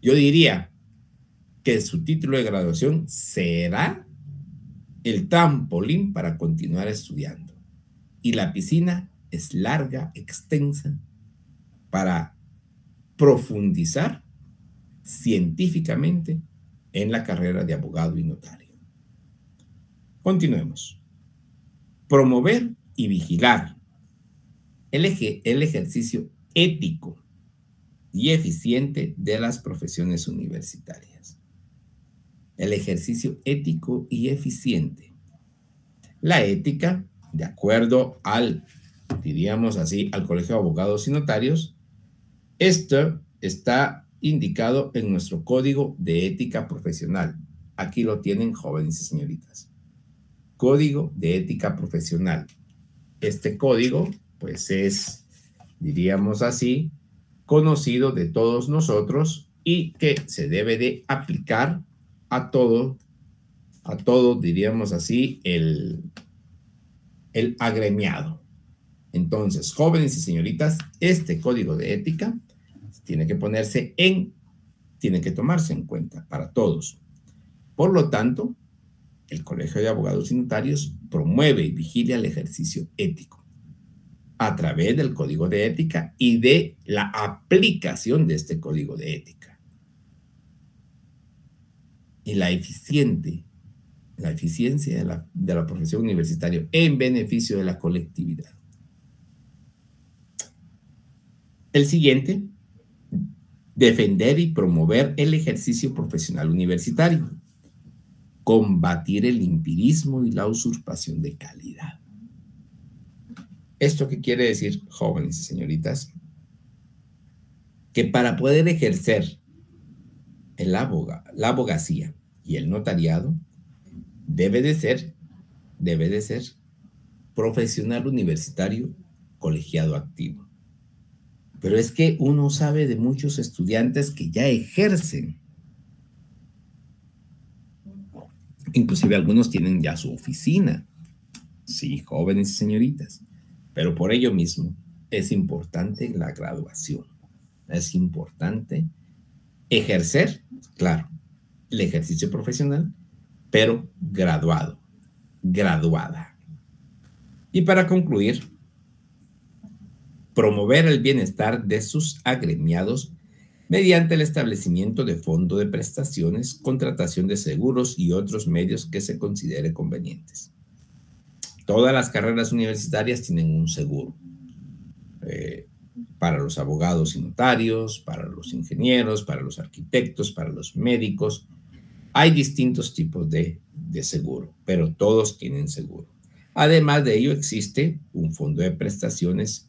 Yo diría que su título de graduación será el trampolín para continuar estudiando. Y la piscina es larga, extensa, para profundizar científicamente en la carrera de abogado y notario. Continuemos. Promover y vigilar el ejercicio ético y eficiente de las profesiones universitarias. El ejercicio ético y eficiente. La ética, de acuerdo al, diríamos así, al Colegio de Abogados y Notarios, esto está indicado en nuestro Código de Ética Profesional. Aquí lo tienen, jóvenes y señoritas. Código de Ética Profesional. Este código, pues es, diríamos así, conocido de todos nosotros y que se debe de aplicar a todo, diríamos así, el agremiado. Entonces, jóvenes y señoritas, este código de ética tiene que tomarse en cuenta para todos. Por lo tanto, el Colegio de Abogados y Notarios promueve y vigila el ejercicio ético a través del código de ética y de la aplicación de este código de ética. Y la eficiencia de la profesión universitaria en beneficio de la colectividad. El siguiente, defender y promover el ejercicio profesional universitario. combatir el empirismo y la usurpación de calidad. ¿Esto qué quiere decir, jóvenes y señoritas? Que para poder ejercer la abogacía y el notariado, debe de ser profesional universitario colegiado activo. Pero es que uno sabe de muchos estudiantes que ya ejercen. Inclusive algunos tienen ya su oficina. Sí, jóvenes y señoritas. Pero por ello mismo es importante la graduación. Es importante ejercer, claro, el ejercicio profesional, pero graduado, graduada. Y para concluir, promover el bienestar de sus agremiados mediante el establecimiento de fondo de prestaciones, contratación de seguros y otros medios que se considere convenientes. Todas las carreras universitarias tienen un seguro. Para los abogados y notarios, para los ingenieros, para los arquitectos, para los médicos. Hay distintos tipos de seguro, pero todos tienen seguro. Además de ello, existe un fondo de prestaciones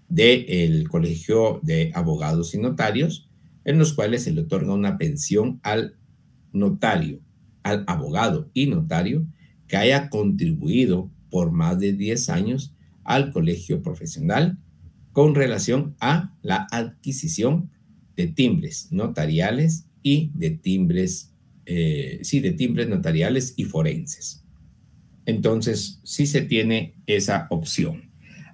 del Colegio de Abogados y Notarios, en los cuales se le otorga una pensión al notario, al abogado y notario que haya contribuido por más de 10 años al colegio profesional con relación a la adquisición de timbres notariales y de timbres, de timbres notariales y forenses. Entonces, sí se tiene esa opción.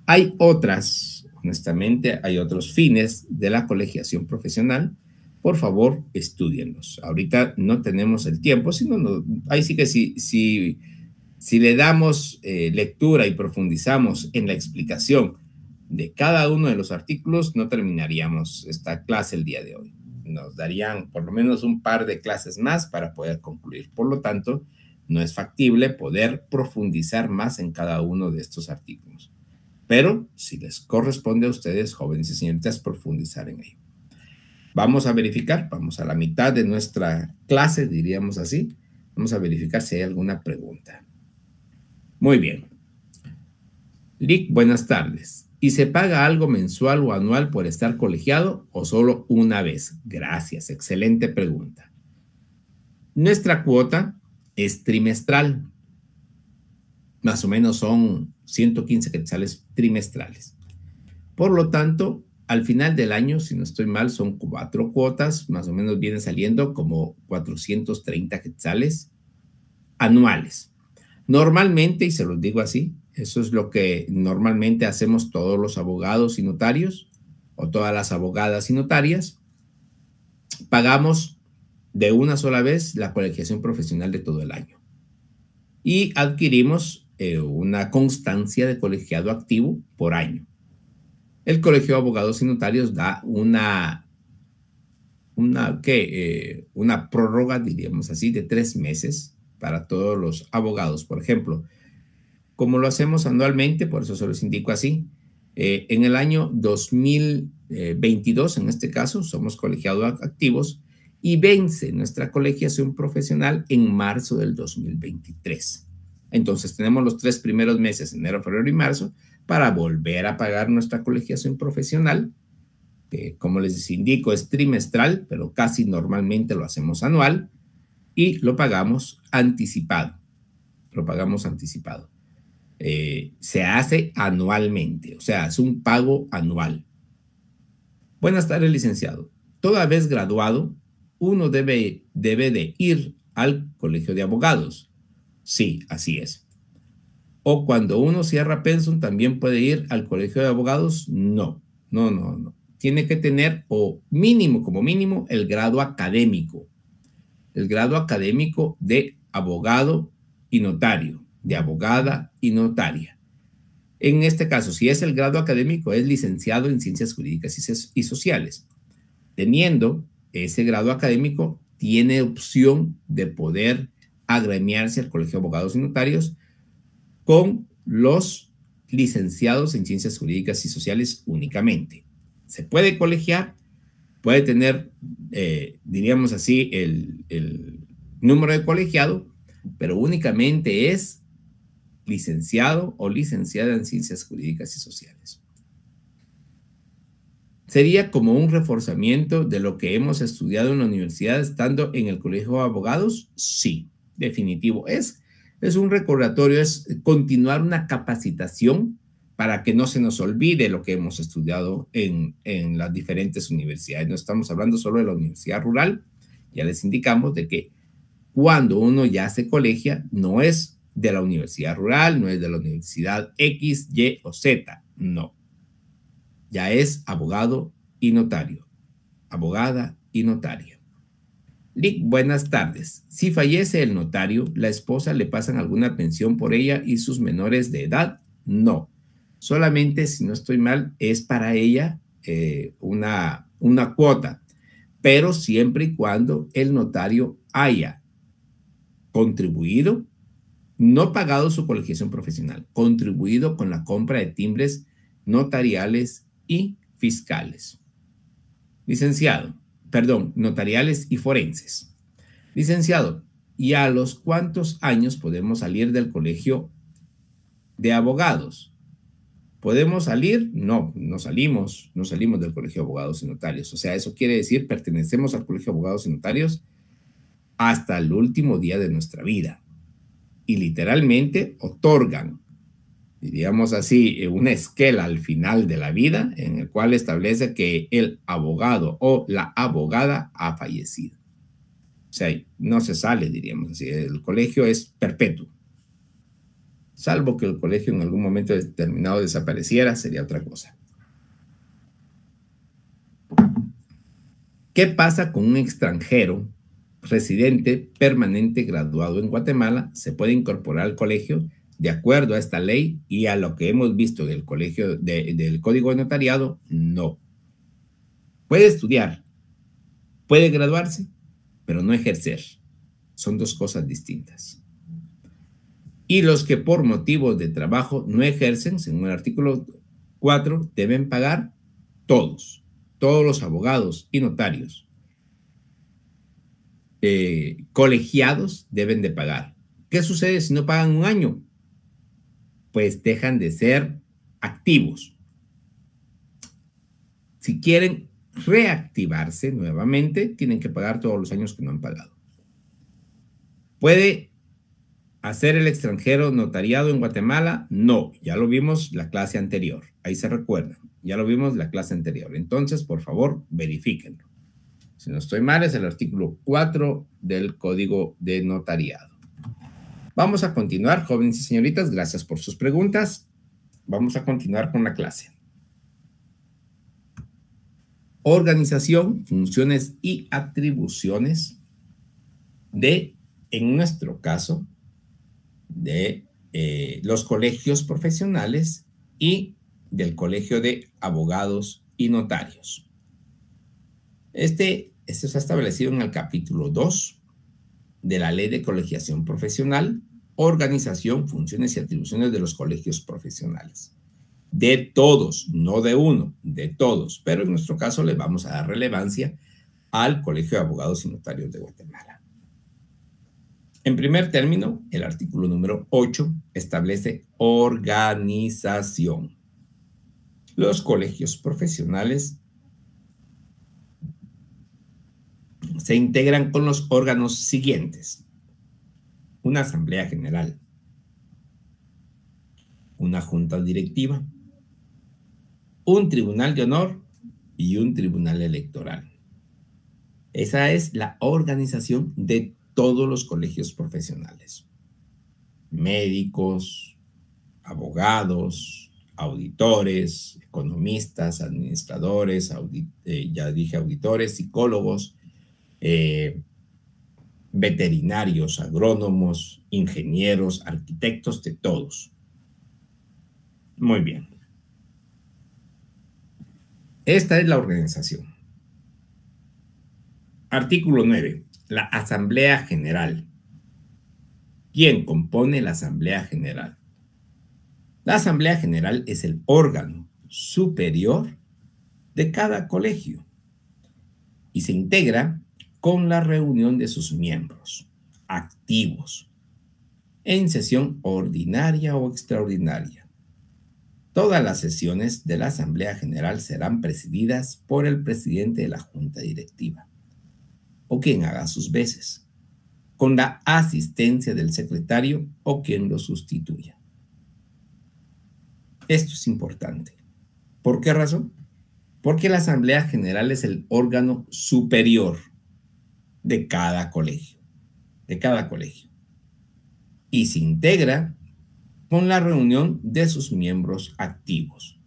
Hay otras, honestamente, hay otros fines de la colegiación profesional. Por favor, estúdienlos. Ahorita no tenemos el tiempo, sino ahí sí que si le damos lectura y profundizamos en la explicación de cada uno de los artículos, no terminaríamos esta clase el día de hoy. Nos darían por lo menos un par de clases más para poder concluir. Por lo tanto, no es factible poder profundizar más en cada uno de estos artículos. Pero si les corresponde a ustedes, jóvenes y señoritas, profundizar en ello. Vamos a verificar, vamos a la mitad de nuestra clase, diríamos así. Vamos a verificar si hay alguna pregunta. Muy bien. Lick, buenas tardes. ¿Y se paga algo mensual o anual por estar colegiado o solo una vez? Gracias, excelente pregunta. Nuestra cuota es trimestral. Más o menos son 115 quetzales trimestrales. Por lo tanto, al final del año, si no estoy mal, son 4 cuotas, más o menos viene saliendo como 430 quetzales anuales. Normalmente, y se los digo así, eso es lo que normalmente hacemos todos los abogados y notarios, o todas las abogadas y notarias, pagamos de una sola vez la colegiación profesional de todo el año. Y adquirimos una constancia de colegiado activo por año. El Colegio de Abogados y Notarios da una prórroga, diríamos así, de 3 meses para todos los abogados. Por ejemplo, como lo hacemos anualmente, por eso se los indico así, en el año 2022, en este caso, somos colegiados activos y vence nuestra colegiación profesional en marzo del 2023. Entonces, tenemos los 3 primeros meses, enero, febrero y marzo, para volver a pagar nuestra colegiación profesional, que como les indico es trimestral, pero casi normalmente lo hacemos anual, y lo pagamos anticipado. Lo pagamos anticipado. Se hace anualmente, o sea, es un pago anual. Buenas tardes, licenciado. Toda vez graduado, uno debe de ir al colegio de abogados. Sí, así es. O cuando uno cierra pensum, ¿también puede ir al colegio de abogados? No. Tiene que tener, o mínimo, como mínimo, el grado académico. El grado académico de abogado y notario, de abogada y notaria. En este caso, si es el grado académico, es licenciado en Ciencias Jurídicas y Sociales. Teniendo ese grado académico, tiene opción de poder agremiarse al Colegio de Abogados y Notarios con los licenciados en Ciencias Jurídicas y Sociales únicamente. Se puede colegiar, puede tener, diríamos así, el número de colegiado, pero únicamente es licenciado o licenciada en Ciencias Jurídicas y Sociales. ¿Sería como un reforzamiento de lo que hemos estudiado en la universidad estando en el Colegio de Abogados? Sí, definitivo. Es un recordatorio, es continuar una capacitación para que no se nos olvide lo que hemos estudiado en las diferentes universidades. No estamos hablando solo de la universidad rural. Ya les indicamos de que cuando uno ya se colegia, no es de la universidad rural, no es de la universidad X, Y o Z, no. Ya es abogado y notario, abogada y notaria. Lick, buenas tardes. Si fallece el notario, ¿la esposa le pasan alguna pensión por ella y sus menores de edad? No. Solamente, si no estoy mal, es para ella una cuota, pero siempre y cuando el notario haya contribuido, no pagado su colegiación profesional, contribuido con la compra de timbres notariales y fiscales. Licenciado, perdón, notariales y forenses. Licenciado, ¿y a los cuántos años podemos salir del colegio de abogados? ¿Podemos salir? No, no salimos del colegio de abogados y notarios. O sea, eso quiere decir pertenecemos al colegio de abogados y notarios hasta el último día de nuestra vida. Y literalmente otorgan, diríamos así, una esquela al final de la vida en el cual establece que el abogado o la abogada ha fallecido. O sea, no se sale, diríamos así. El colegio es perpetuo. Salvo que el colegio en algún momento determinado desapareciera, sería otra cosa. ¿Qué pasa con un extranjero residente permanente graduado en Guatemala? ¿Se puede incorporar al colegio de acuerdo a esta ley y a lo que hemos visto del colegio del Código de Notariado? No. Puede estudiar, puede graduarse, pero no ejercer. Son dos cosas distintas. Y los que por motivos de trabajo no ejercen, según el artículo 4, deben pagar todos los abogados y notarios colegiados deben de pagar. ¿Qué sucede si no pagan un año? Pues dejan de ser activos. Si quieren reactivarse nuevamente, tienen que pagar todos los años que no han pagado. ¿Puede hacer el extranjero notariado en Guatemala? No, ya lo vimos la clase anterior. Ahí se recuerdan, ya lo vimos la clase anterior. Entonces, por favor, verifíquenlo. Si no estoy mal, es el artículo 4 del Código de Notariado. Vamos a continuar, jóvenes y señoritas. Gracias por sus preguntas. Vamos a continuar con la clase. Organización, funciones y atribuciones en nuestro caso, de los colegios profesionales y del Colegio de Abogados y Notarios. Esto está establecido en el capítulo 2 de la Ley de Colegiación Profesional, organización, funciones y atribuciones de los colegios profesionales. De todos, no de uno, de todos. Pero en nuestro caso le vamos a dar relevancia al Colegio de Abogados y Notarios de Guatemala. En primer término, el artículo número 8 establece organización. Los colegios profesionales se integran con los órganos siguientes: una asamblea general, una junta directiva, un tribunal de honor y un tribunal electoral. Esa es la organización de todos los colegios profesionales. Médicos, abogados, auditores, economistas, administradores, ya dije auditores, psicólogos, veterinarios, agrónomos, ingenieros, arquitectos, de todos. Muy bien. Esta es la organización. Artículo 9. La Asamblea General. ¿Quién compone la Asamblea General? La Asamblea General es el órgano superior de cada colegio y se integra con la reunión de sus miembros activos en sesión ordinaria o extraordinaria. Todas las sesiones de la Asamblea General serán presididas por el presidente de la Junta Directiva o quien haga sus veces, con la asistencia del secretario o quien lo sustituya. Esto es importante. ¿Por qué razón? Porque la Asamblea General es el órgano superior de cada colegio, y se integra con la reunión de sus miembros activos.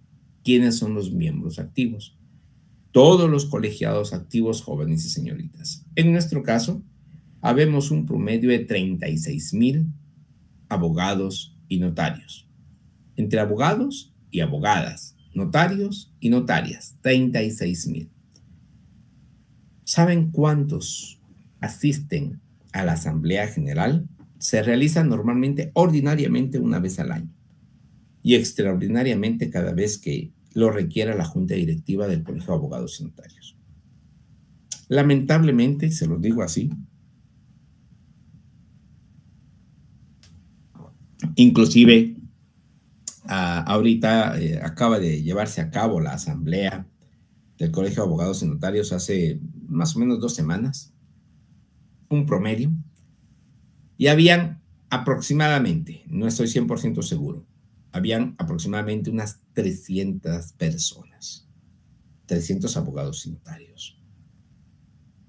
¿Quiénes son los miembros activos? Todos los colegiados activos, jóvenes y señoritas. En nuestro caso, habemos un promedio de 36,000 abogados y notarios. Entre abogados y abogadas, notarios y notarias, 36,000. ¿Saben cuántos asisten a la Asamblea General? Se realiza normalmente, ordinariamente, una vez al año y extraordinariamente cada vez que lo requiera la Junta Directiva del Colegio de Abogados y Notarios. Lamentablemente, se los digo así, inclusive ahorita acaba de llevarse a cabo la asamblea del Colegio de Abogados y Notarios hace más o menos 2 semanas, un promedio, y habían aproximadamente, no estoy 100% seguro, habían aproximadamente unas 300 personas, 300 abogados y notarios.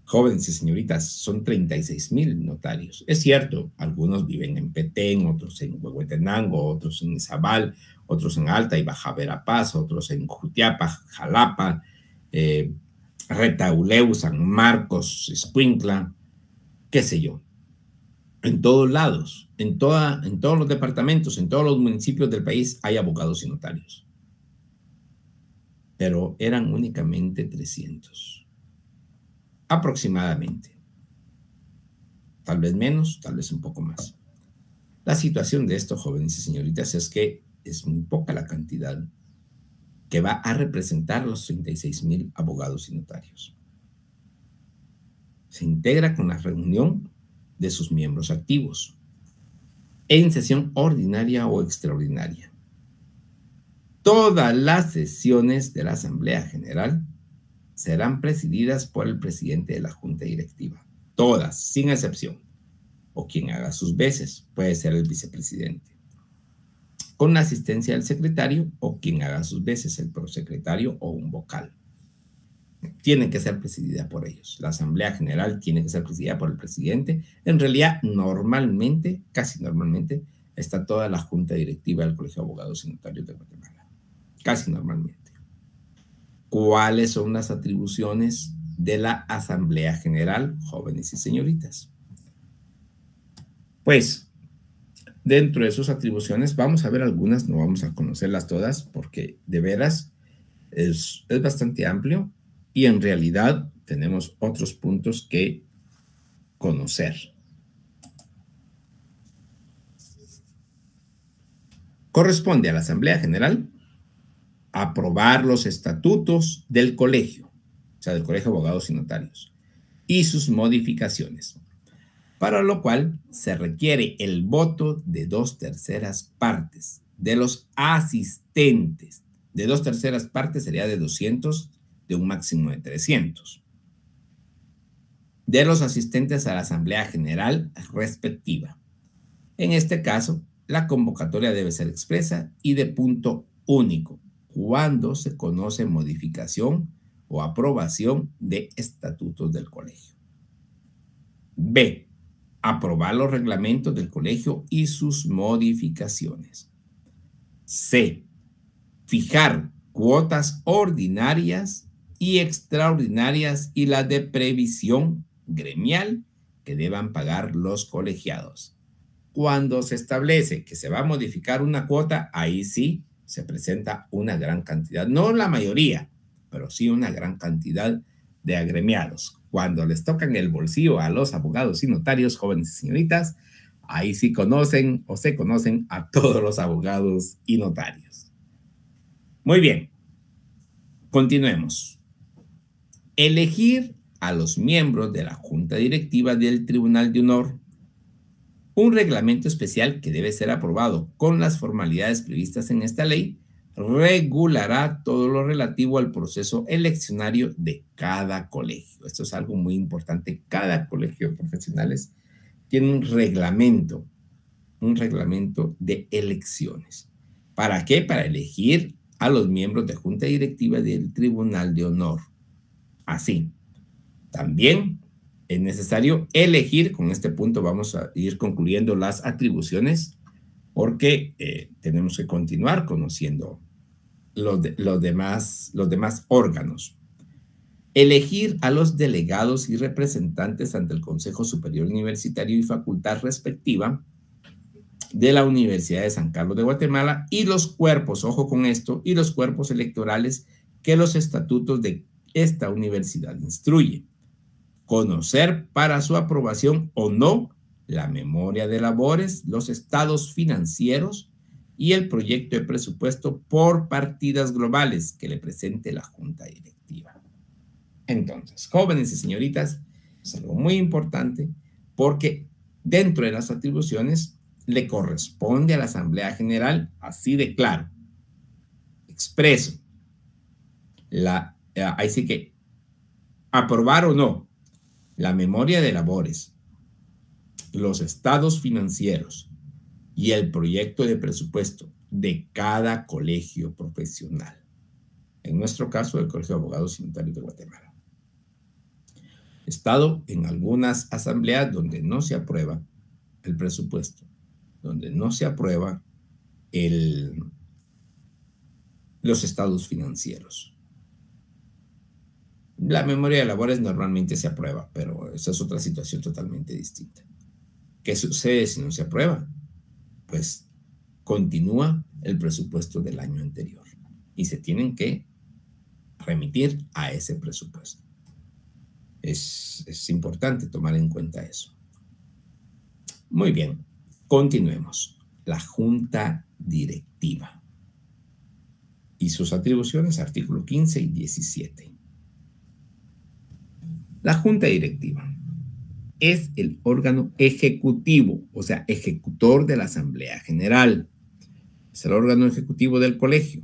Jóvenes y señoritas, son 36,000 notarios. Es cierto, algunos viven en Petén, otros en Huehuetenango, otros en Izabal, otros en Alta y Baja Verapaz, otros en Jutiapa, Jalapa, Retauleu, San Marcos, Escuintla, qué sé yo. En todos lados, en todos los departamentos, en todos los municipios del país hay abogados y notarios. Pero eran únicamente 300. Aproximadamente. Tal vez menos, tal vez un poco más. La situación de estos jóvenes y señoritas es que es muy poca la cantidad que va a representar los 36,000 abogados y notarios. Se integra con la reunión de sus miembros activos en sesión ordinaria o extraordinaria. Todas las sesiones de la Asamblea General serán presididas por el presidente de la Junta Directiva. Todas, sin excepción. O quien haga sus veces, puede ser el vicepresidente. Con la asistencia del secretario o quien haga sus veces, el prosecretario o un vocal. Tiene que ser presidida por ellos. La Asamblea General tiene que ser presidida por el presidente. En realidad, normalmente, casi normalmente, está toda la Junta Directiva del Colegio de Abogados y Notarios de Guatemala. Casi normalmente. ¿Cuáles son las atribuciones de la Asamblea General, jóvenes y señoritas? Pues, dentro de sus atribuciones, vamos a ver algunas, no vamos a conocerlas todas, porque de veras es bastante amplio y en realidad tenemos otros puntos que conocer. Corresponde a la Asamblea General aprobar los estatutos del colegio, o sea, del Colegio de Abogados y Notarios, y sus modificaciones, para lo cual se requiere el voto de 2/3 partes de los asistentes. De 2/3 partes sería de 200, de un máximo de 300. De los asistentes a la Asamblea General respectiva. En este caso, la convocatoria debe ser expresa y de punto único, cuando se conoce modificación o aprobación de estatutos del colegio. B. Aprobar los reglamentos del colegio y sus modificaciones. C. Fijar cuotas ordinarias y extraordinarias y las de previsión gremial que deban pagar los colegiados. Cuando se establece que se va a modificar una cuota, ahí sí se presenta una gran cantidad, no la mayoría, pero sí una gran cantidad de agremiados. Cuando les tocan el bolsillo a los abogados y notarios, jóvenes y señoritas, ahí sí conocen o se conocen a todos los abogados y notarios. Muy bien, continuemos. Elegir a los miembros de la Junta Directiva del Tribunal de Honor Un reglamento especial que debe ser aprobado con las formalidades previstas en esta ley regulará todo lo relativo al proceso eleccionario de cada colegio. Esto es algo muy importante. Cada colegio de profesionales tiene un reglamento de elecciones. ¿Para qué? Para elegir a los miembros de junta directiva del Tribunal de Honor. Así. También es necesario elegir, con este punto vamos a ir concluyendo las atribuciones, porque tenemos que continuar conociendo los demás órganos. Elegir a los delegados y representantes ante el Consejo Superior Universitario y facultad respectiva de la Universidad de San Carlos de Guatemala y los cuerpos, ojo con esto, y los cuerpos electorales que los estatutos de esta universidad instruyen. Conocer para su aprobación o no la memoria de labores, los estados financieros y el proyecto de presupuesto por partidas globales que le presente la Junta Directiva. Entonces, jóvenes y señoritas, es algo muy importante porque dentro de las atribuciones le corresponde a la Asamblea General, así de claro, expreso, ahí sí que aprobar o no la memoria de labores, los estados financieros y el proyecto de presupuesto de cada colegio profesional. En nuestro caso, el Colegio de Abogados y Notarios de Guatemala. He estado en algunas asambleas donde no se aprueba el presupuesto, donde no se aprueba los estados financieros. La memoria de labores normalmente se aprueba, pero esa es otra situación totalmente distinta. ¿Qué sucede si no se aprueba? Pues continúa el presupuesto del año anterior y se tienen que remitir a ese presupuesto. Es importante tomar en cuenta eso. Muy bien, continuemos. La Junta Directiva y sus atribuciones, artículo 15 y 17. La Junta Directiva es el órgano ejecutivo, o sea, ejecutor de la Asamblea General. Es el órgano ejecutivo del colegio.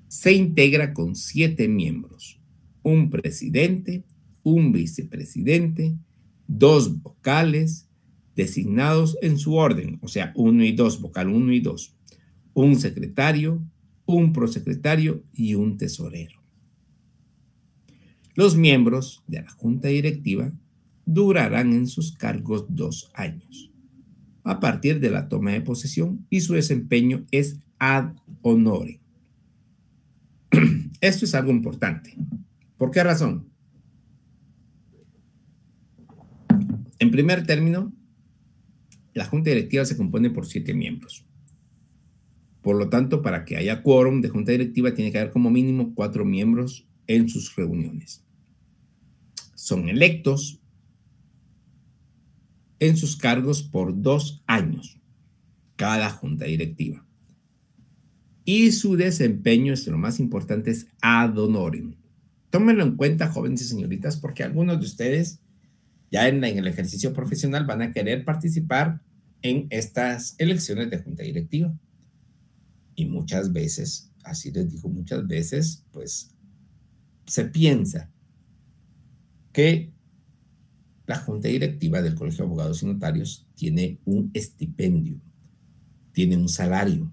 Se integra con 7 miembros, un presidente, un vicepresidente, 2 vocales, designados en su orden, o sea, 1 y 2, vocal 1 y 2, un secretario, un prosecretario y un tesorero. Los miembros de la Junta Directiva durarán en sus cargos 2 años, a partir de la toma de posesión, y su desempeño es ad honorem. Esto es algo importante. ¿Por qué razón? En primer término, la Junta Directiva se compone por 7 miembros. Por lo tanto, para que haya quórum de Junta Directiva, tiene que haber como mínimo 4 miembros en sus reuniones. Son electos en sus cargos por 2 años, cada Junta Directiva. Y su desempeño, lo más importante, es ad honorem. Tómenlo en cuenta, jóvenes y señoritas, porque algunos de ustedes ya en el ejercicio profesional van a querer participar en estas elecciones de Junta Directiva. Y muchas veces, así les digo, muchas veces, pues se piensa que la Junta Directiva del Colegio de Abogados y Notarios tiene un estipendio, tiene un salario,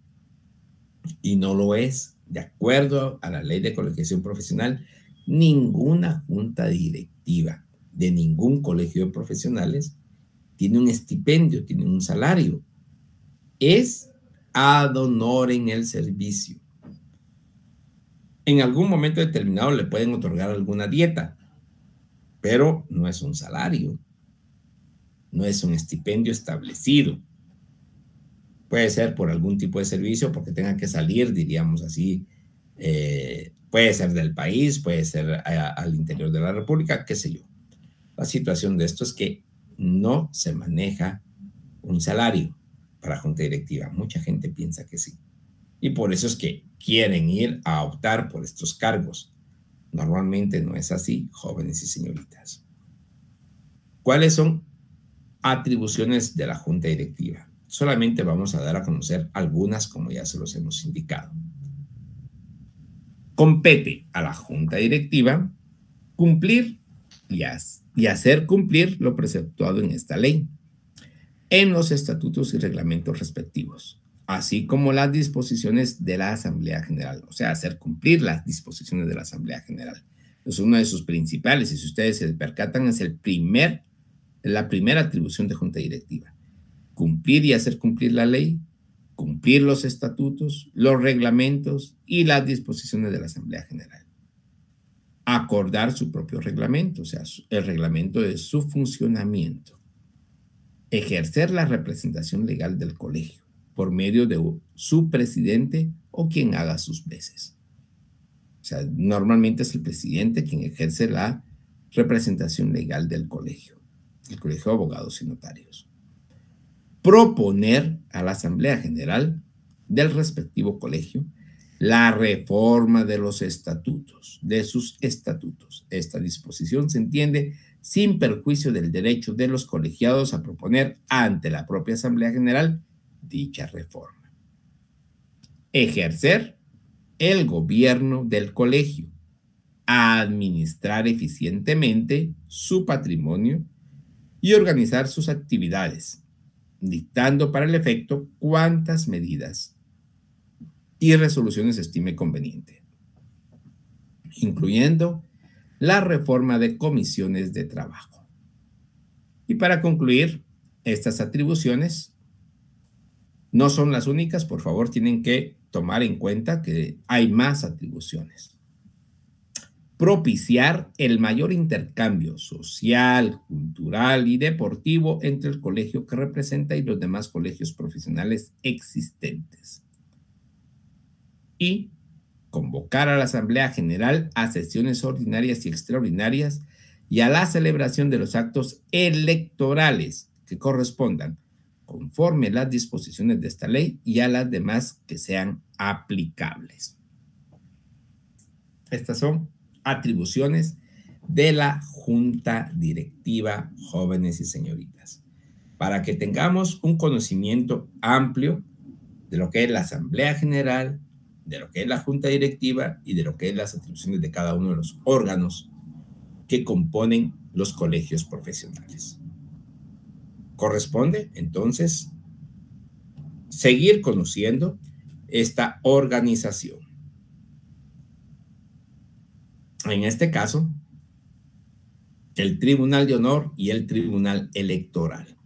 y no lo es. De acuerdo a la ley de colegiación profesional, ninguna junta directiva de ningún colegio de profesionales tiene un estipendio, tiene un salario. Es ad honorem el servicio. En algún momento determinado le pueden otorgar alguna dieta, pero no es un salario, no es un estipendio establecido. Puede ser por algún tipo de servicio, porque tenga que salir, diríamos así, puede ser del país, puede ser al interior de la República, qué sé yo. La situación de esto es que no se maneja un salario para Junta Directiva. Mucha gente piensa que sí. Y por eso es que quieren ir a optar por estos cargos. Normalmente no es así, jóvenes y señoritas. ¿Cuáles son Atribuciones de la Junta Directiva. Solamente vamos a dar a conocer algunas, como ya se los hemos indicado. Compete a la Junta Directiva cumplir y hacer cumplir lo preceptuado en esta ley, en los estatutos y reglamentos respectivos, así como las disposiciones de la Asamblea General, o sea, hacer cumplir las disposiciones de la Asamblea General. Es uno de sus principales, y si ustedes se percatan, es la primera atribución de Junta Directiva. Cumplir y hacer cumplir la ley, cumplir los estatutos, los reglamentos y las disposiciones de la Asamblea General. Acordar su propio reglamento, o sea, el reglamento de su funcionamiento. Ejercer la representación legal del colegio por medio de su presidente o quien haga sus veces. O sea, normalmente es el presidente quien ejerce la representación legal del colegio, el colegio de abogados y notarios. Proponer a la Asamblea General del respectivo colegio la reforma de los estatutos, de sus estatutos. Esta disposición se entiende sin perjuicio del derecho de los colegiados a proponer ante la propia Asamblea General dicha reforma. Ejercer el gobierno del colegio, administrar eficientemente su patrimonio y organizar sus actividades, dictando para el efecto cuantas medidas y resoluciones estime conveniente, incluyendo la reforma de comisiones de trabajo. Y para concluir, estas atribuciones no son las únicas, por favor, tienen que tomar en cuenta que hay más atribuciones. Propiciar el mayor intercambio social, cultural y deportivo entre el colegio que representa y los demás colegios profesionales existentes. Y convocar a la Asamblea General a sesiones ordinarias y extraordinarias y a la celebración de los actos electorales que correspondan conforme a las disposiciones de esta ley y a las demás que sean aplicables. Estas son atribuciones de la Junta Directiva, jóvenes y señoritas, para que tengamos un conocimiento amplio de lo que es la Asamblea General, de lo que es la Junta Directiva y de lo que es las atribuciones de cada uno de los órganos que componen los colegios profesionales. Corresponde, entonces, seguir conociendo esta organización. En este caso, el Tribunal de Honor y el Tribunal Electoral.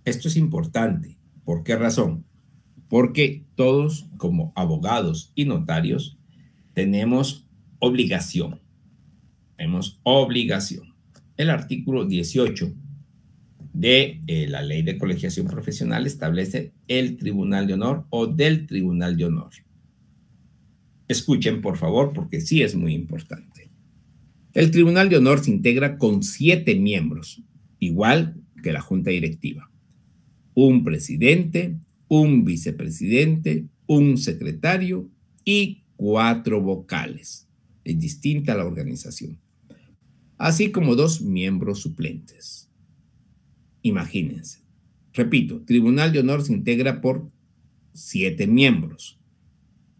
Esto es importante. ¿Por qué razón? Porque todos, como abogados y notarios, tenemos obligación. Tenemos obligación. El artículo 18 de la Ley de Colegiación Profesional establece el Tribunal de Honor o del Tribunal de Honor. Escuchen, por favor, porque sí es muy importante. El Tribunal de Honor se integra con 7 miembros, igual que la Junta Directiva. Un presidente, un vicepresidente, un secretario y 4 vocales. Es distinta la organización. Así como 2 miembros suplentes. Imagínense. Repito, Tribunal de Honor se integra por 7 miembros.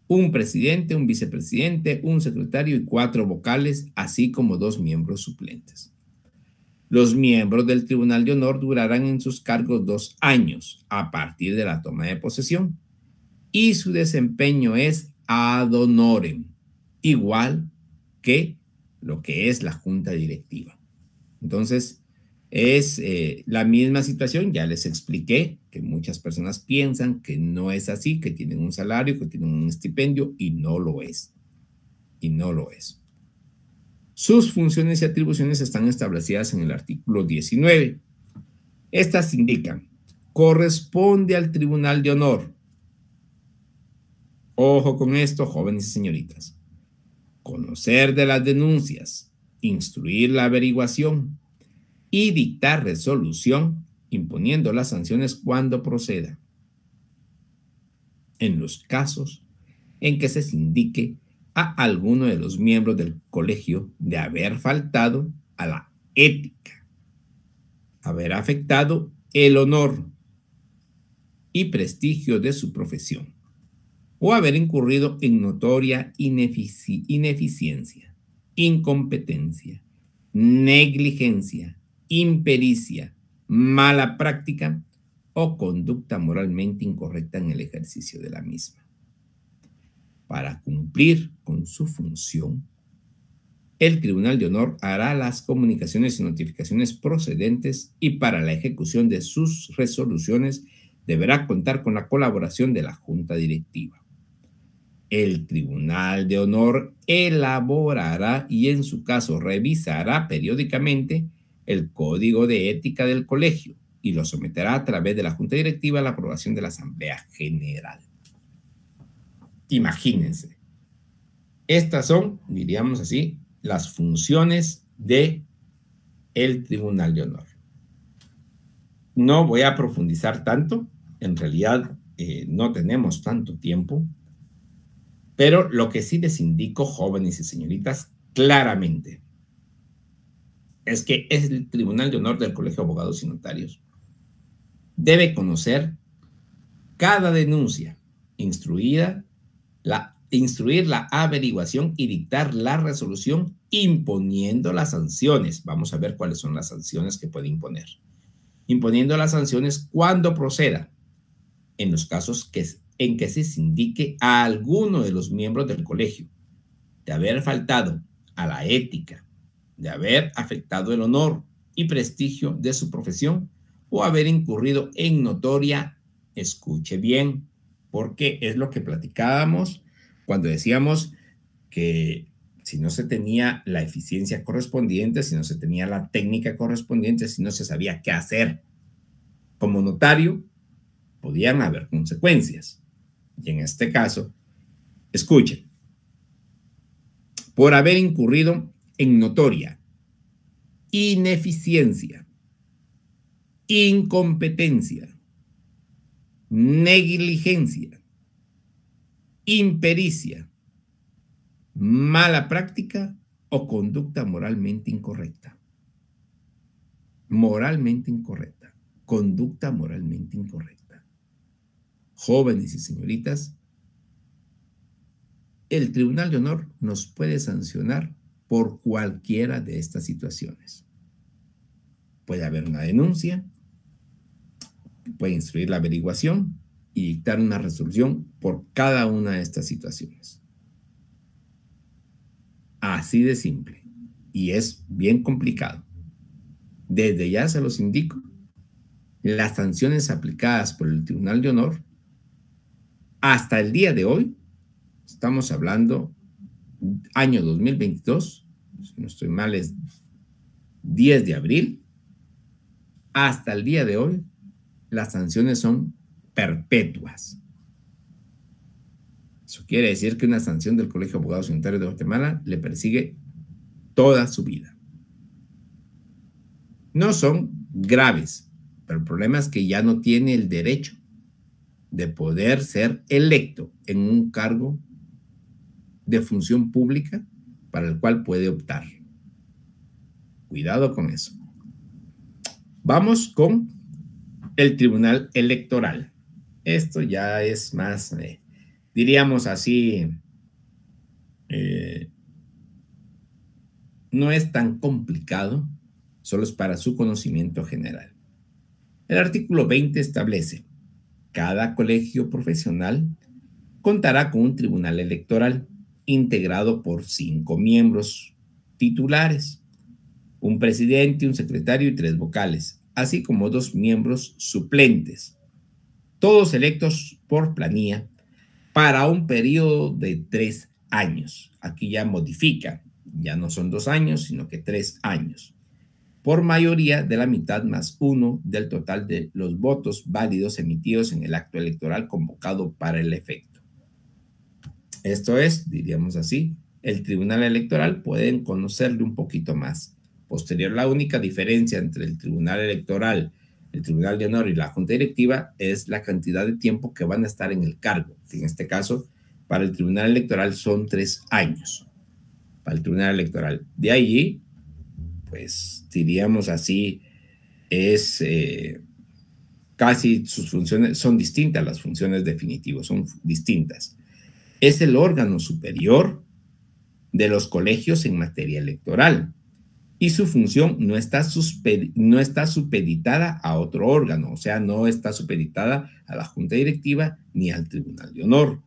Un presidente, un vicepresidente, un secretario y 4 vocales, así como 2 miembros suplentes. Los miembros del Tribunal de Honor durarán en sus cargos 2 años a partir de la toma de posesión y su desempeño es ad honorem, igual que lo que es la Junta Directiva. Entonces, es la misma situación. Ya les expliqué que muchas personas piensan que no es así, que tienen un salario, que tienen un estipendio, y no lo es. Y no lo es. Sus funciones y atribuciones están establecidas en el artículo 19. Estas indican: corresponde al Tribunal de Honor. Ojo con esto, jóvenes y señoritas. Conocer de las denuncias, instruir la averiguación y dictar resolución imponiendo las sanciones cuando proceda. En los casos en que se indique a alguno de los miembros del colegio de haber faltado a la ética haber afectado el honor y prestigio de su profesión, o haber incurrido en notoria ineficiencia, incompetencia, negligencia, impericia, mala práctica o conducta moralmente incorrecta en el ejercicio de la misma. Para cumplir con su función, el Tribunal de Honor hará las comunicaciones y notificaciones procedentes y para la ejecución de sus resoluciones deberá contar con la colaboración de la Junta Directiva. El Tribunal de Honor elaborará y en su caso revisará periódicamente el Código de Ética del Colegio y lo someterá a través de la Junta Directiva a la aprobación de la Asamblea General. Imagínense, estas son, diríamos así, las funciones de el Tribunal de Honor. No voy a profundizar tanto, en realidad no tenemos tanto tiempo, pero lo que sí les indico, jóvenes y señoritas, claramente, es que el Tribunal de Honor del Colegio de Abogados y Notarios debe conocer cada denuncia, instruir la averiguación y dictar la resolución imponiendo las sanciones. Vamos a ver cuáles son las sanciones que puede imponer. Imponiendo las sanciones cuando proceda, en los casos en que se indique a alguno de los miembros del colegio de haber faltado a la ética, de haber afectado el honor y prestigio de su profesión o haber incurrido en notoria, escuche bien, porque es lo que platicábamos cuando decíamos que si no se tenía la eficiencia correspondiente, si no se tenía la técnica correspondiente, si no se sabía qué hacer como notario, podían haber consecuencias. Y en este caso, escuchen, por haber incurrido en notoria ineficiencia, incompetencia, negligencia, impericia, mala práctica o conducta moralmente incorrecta. Moralmente incorrecta. Conducta moralmente incorrecta. Jóvenes y señoritas, el Tribunal de Honor nos puede sancionar por cualquiera de estas situaciones. Puede haber una denuncia, puede instruir la averiguación y dictar una resolución por cada una de estas situaciones. Así de simple. Y es bien complicado. Desde ya se los indico, las sanciones aplicadas por el Tribunal de Honor hasta el día de hoy, estamos hablando año 2022, si no estoy mal es 10 de abril, hasta el día de hoy, las sanciones son perpetuas. Eso quiere decir que una sanción del Colegio de Abogados y Notarios de Guatemala le persigue toda su vida. No son graves, pero el problema es que ya no tiene el derecho de poder ser electo en un cargo de función pública para el cual puede optar. Cuidado con eso. Vamos con el Tribunal Electoral. Esto ya es más, diríamos así, no es tan complicado, solo es para su conocimiento general. El artículo 20 establece: cada colegio profesional contará con un tribunal electoral integrado por 5 miembros titulares, un presidente, un secretario y 3 vocales, así como 2 miembros suplentes, todos electos por planilla para un periodo de 3 años. Aquí ya modifica, ya no son 2 años, sino que 3 años. Por mayoría de la mitad más 1 del total de los votos válidos emitidos en el acto electoral convocado para el efecto. Esto es, diríamos así, el Tribunal Electoral pueden conocerle un poquito más. Posterior, la única diferencia entre el Tribunal Electoral, el Tribunal de Honor y la Junta Directiva es la cantidad de tiempo que van a estar en el cargo. En este caso, para el Tribunal Electoral son 3 años. Para el Tribunal Electoral. De allí, pues diríamos así, es casi sus funciones son distintas, las funciones definitivas son distintas. Es el órgano superior de los colegios en materia electoral y su función no está supeditada a otro órgano, o sea, no está supeditada a la Junta Directiva ni al Tribunal de Honor.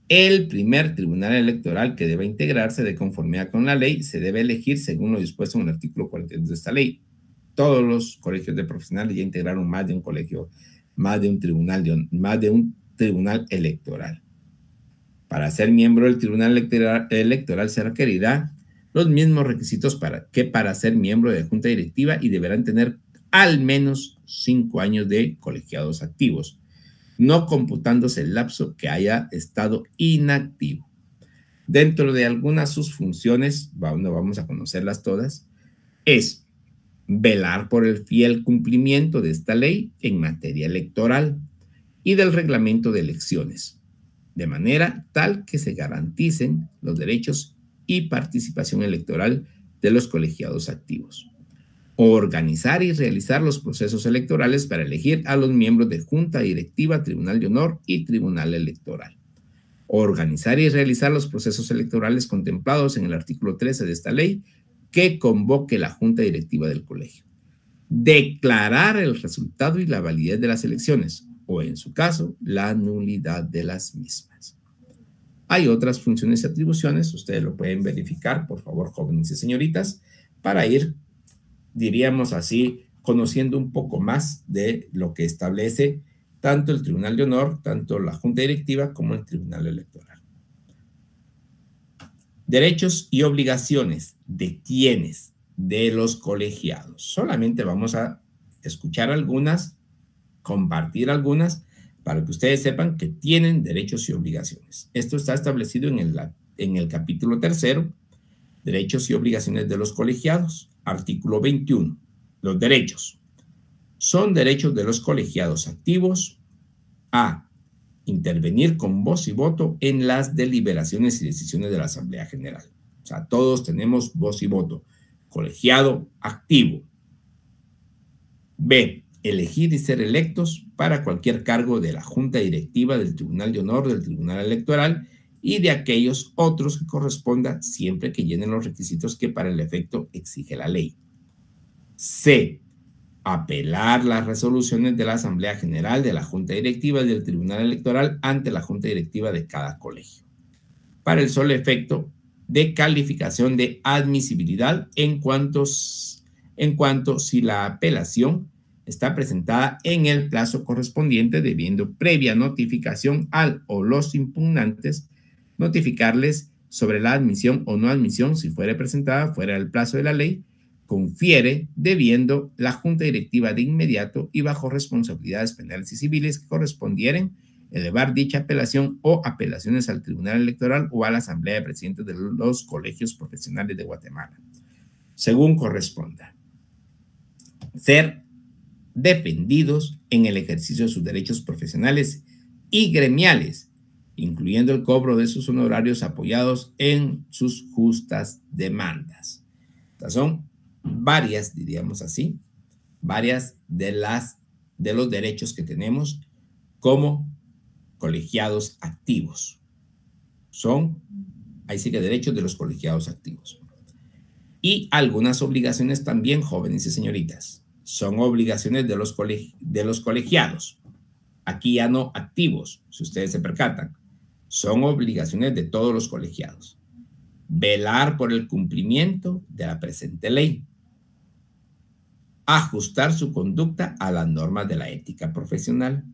El primer tribunal electoral que debe integrarse de conformidad con la ley se debe elegir según lo dispuesto en el artículo 42 de esta ley. Todos los colegios de profesionales ya integraron más de un colegio, más de un tribunal electoral. Para ser miembro del tribunal electoral se requerirá los mismos requisitos que para ser miembro de la junta directiva y deberán tener al menos 5 años de colegiados activos, no computándose el lapso que haya estado inactivo. Dentro de algunas de sus funciones, no vamos a conocerlas todas, es velar por el fiel cumplimiento de esta ley en materia electoral y del reglamento de elecciones, de manera tal que se garanticen los derechos y participación electoral de los colegiados activos. Organizar y realizar los procesos electorales para elegir a los miembros de Junta Directiva, Tribunal de Honor y Tribunal Electoral. Organizar y realizar los procesos electorales contemplados en el artículo 13 de esta ley que convoque la Junta Directiva del colegio. Declarar el resultado y la validez de las elecciones, o en su caso, la nulidad de las mismas. Hay otras funciones y atribuciones, ustedes lo pueden verificar, por favor, jóvenes y señoritas, para ir, diríamos así, conociendo un poco más de lo que establece tanto el Tribunal de Honor, tanto la Junta Directiva como el Tribunal Electoral. Derechos y obligaciones de quienes, de los colegiados. Solamente vamos a escuchar algunas, compartir algunas, para que ustedes sepan que tienen derechos y obligaciones. Esto está establecido en el capítulo 3, derechos y obligaciones de los colegiados, artículo 21. Los derechos son derechos de los colegiados activos a intervenir con voz y voto en las deliberaciones y decisiones de la Asamblea General. O sea, todos tenemos voz y voto. Colegiado activo. B, elegir y ser electos para cualquier cargo de la Junta Directiva, del Tribunal de Honor, del Tribunal Electoral y de aquellos otros que corresponda siempre que llenen los requisitos que para el efecto exige la ley. C, apelar las resoluciones de la Asamblea General, de la Junta Directiva y del Tribunal Electoral ante la Junta Directiva de cada colegio, para el solo efecto de calificación de admisibilidad en cuanto si la apelación está presentada en el plazo correspondiente, debiendo previa notificación al o los impugnantes notificarles sobre la admisión o no admisión si fuere presentada fuera del plazo de la ley. Confiere debiendo la Junta Directiva de inmediato y bajo responsabilidades penales y civiles que correspondieren elevar dicha apelación o apelaciones al Tribunal Electoral o a la Asamblea de Presidentes de los Colegios Profesionales de Guatemala, según corresponda. Ser defendidos en el ejercicio de sus derechos profesionales y gremiales, incluyendo el cobro de sus honorarios apoyados en sus justas demandas. Estas son varias, diríamos así, varias de los derechos que tenemos como colegiados activos. Ahí sí que derechos de los colegiados activos. Y algunas obligaciones también, jóvenes y señoritas. Son obligaciones de los colegiados. Aquí ya no activos, si ustedes se percatan. Son obligaciones de todos los colegiados. Velar por el cumplimiento de la presente ley. Ajustar su conducta a las normas de la ética profesional.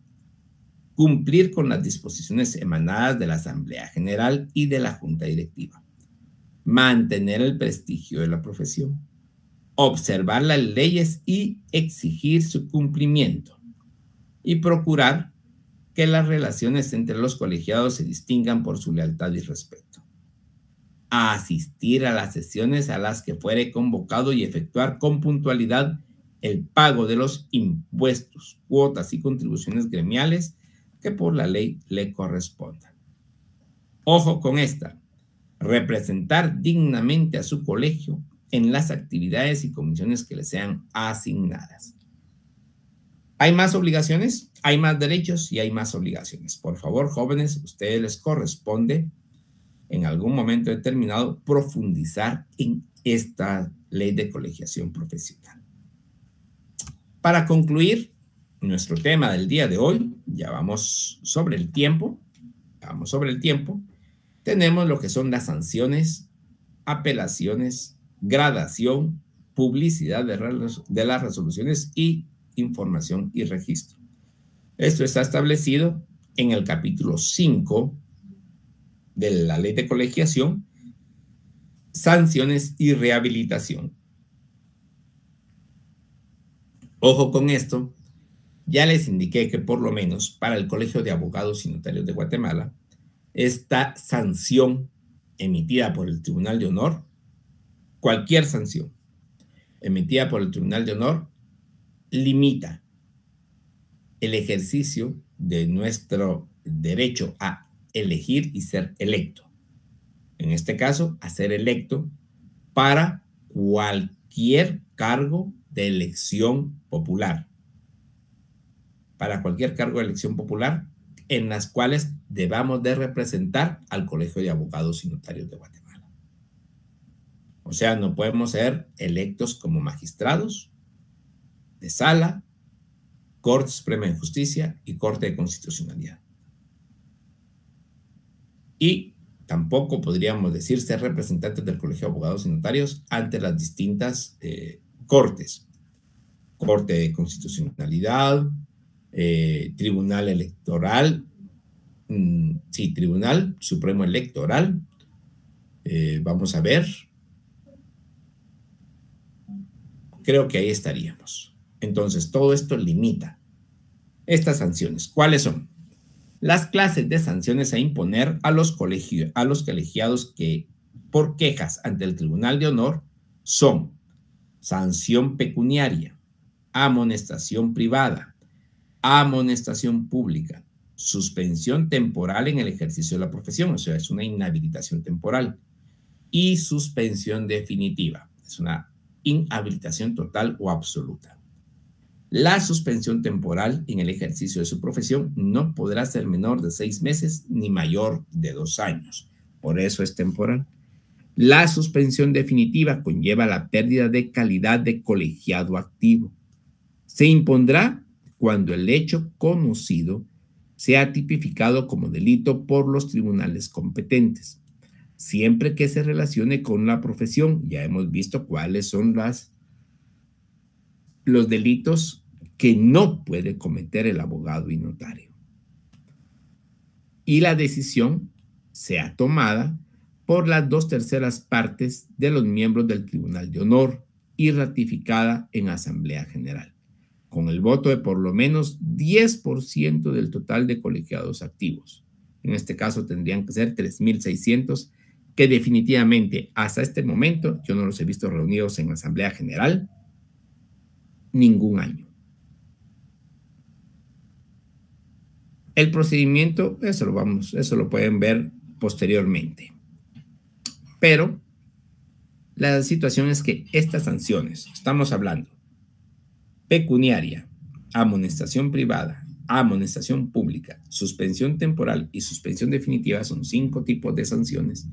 Cumplir con las disposiciones emanadas de la Asamblea General y de la Junta Directiva. Mantener el prestigio de la profesión. Observar las leyes y exigir su cumplimiento. Y procurar que las relaciones entre los colegiados se distingan por su lealtad y respeto. Asistir a las sesiones a las que fuere convocado y efectuar con puntualidad el pago de los impuestos, cuotas y contribuciones gremiales que por la ley le correspondan. Ojo con esta, representar dignamente a su colegio en las actividades y comisiones que le sean asignadas. ¿Hay más obligaciones? Hay más derechos y hay más obligaciones. Por favor, jóvenes, a ustedes les corresponde en algún momento determinado profundizar en esta ley de colegiación profesional. Para concluir nuestro tema del día de hoy, ya vamos sobre el tiempo, tenemos lo que son las sanciones, apelaciones, gradación, publicidad de las resoluciones y información y registro. Esto está establecido en el capítulo 5 de la ley de colegiación, sanciones y rehabilitación. Ojo con esto, ya les indiqué que por lo menos para el Colegio de Abogados y Notarios de Guatemala, esta sanción emitida por el Tribunal de Honor, cualquier sanción emitida por el Tribunal de Honor, limita el ejercicio de nuestro derecho a elegir y ser electo. En este caso, a ser electo para cualquier cargo de elección popular. Para cualquier cargo de elección popular en las cuales debamos de representar al Colegio de Abogados y Notarios de Guatemala. O sea, no podemos ser electos como magistrados de sala, Corte Suprema de Justicia y Corte de Constitucionalidad. Y tampoco podríamos decir ser representantes del Colegio de Abogados y Notarios ante las distintas cortes. Corte de Constitucionalidad, Tribunal Electoral, Tribunal Supremo Electoral. Vamos a ver. Creo que ahí estaríamos. Entonces, todo esto limita estas sanciones. ¿Cuáles son? Las clases de sanciones a imponer a los colegiados que por quejas ante el Tribunal de Honor son sanción pecuniaria, amonestación privada, amonestación pública, suspensión temporal en el ejercicio de la profesión, o sea, es una inhabilitación temporal, y suspensión definitiva, es una inhabilitación total o absoluta. La suspensión temporal en el ejercicio de su profesión no podrá ser menor de 6 meses ni mayor de 2 años. Por eso es temporal. La suspensión definitiva conlleva la pérdida de calidad de colegiado activo. Se impondrá cuando el hecho conocido sea tipificado como delito por los tribunales competentes, siempre que se relacione con la profesión. Ya hemos visto cuáles son los delitos que no puede cometer el abogado y notario. Y la decisión sea tomada por las 2/3 partes de los miembros del Tribunal de Honor y ratificada en Asamblea General, con el voto de por lo menos 10% del total de colegiados activos. En este caso tendrían que ser 3,600, que definitivamente hasta este momento yo no los he visto reunidos en Asamblea General ningún año. El procedimiento, eso lo pueden ver posteriormente. Pero la situación es que estas sanciones, estamos hablando pecuniaria, amonestación privada, amonestación pública, suspensión temporal y suspensión definitiva, son 5 tipos de sanciones.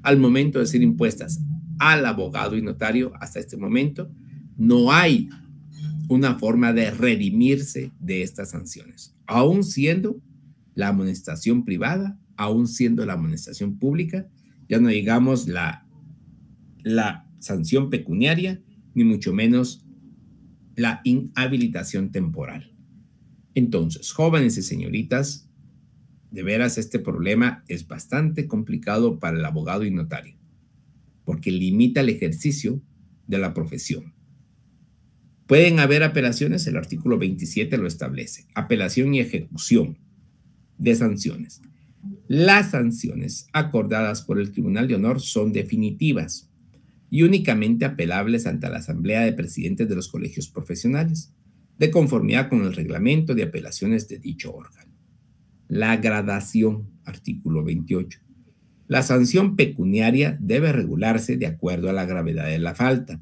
Al momento de ser impuestas al abogado y notario, hasta este momento, no hay una forma de redimirse de estas sanciones, aún siendo la amonestación privada, aún siendo la amonestación pública, ya no digamos la sanción pecuniaria, ni mucho menos la inhabilitación temporal. Entonces, jóvenes y señoritas, de veras este problema es bastante complicado para el abogado y notario, porque limita el ejercicio de la profesión. Pueden haber apelaciones, el artículo 27 lo establece, apelación y ejecución de sanciones. Las sanciones acordadas por el Tribunal de Honor son definitivas y únicamente apelables ante la Asamblea de Presidentes de los Colegios Profesionales, de conformidad con el reglamento de apelaciones de dicho órgano. La gradación, artículo 28. La sanción pecuniaria debe regularse de acuerdo a la gravedad de la falta.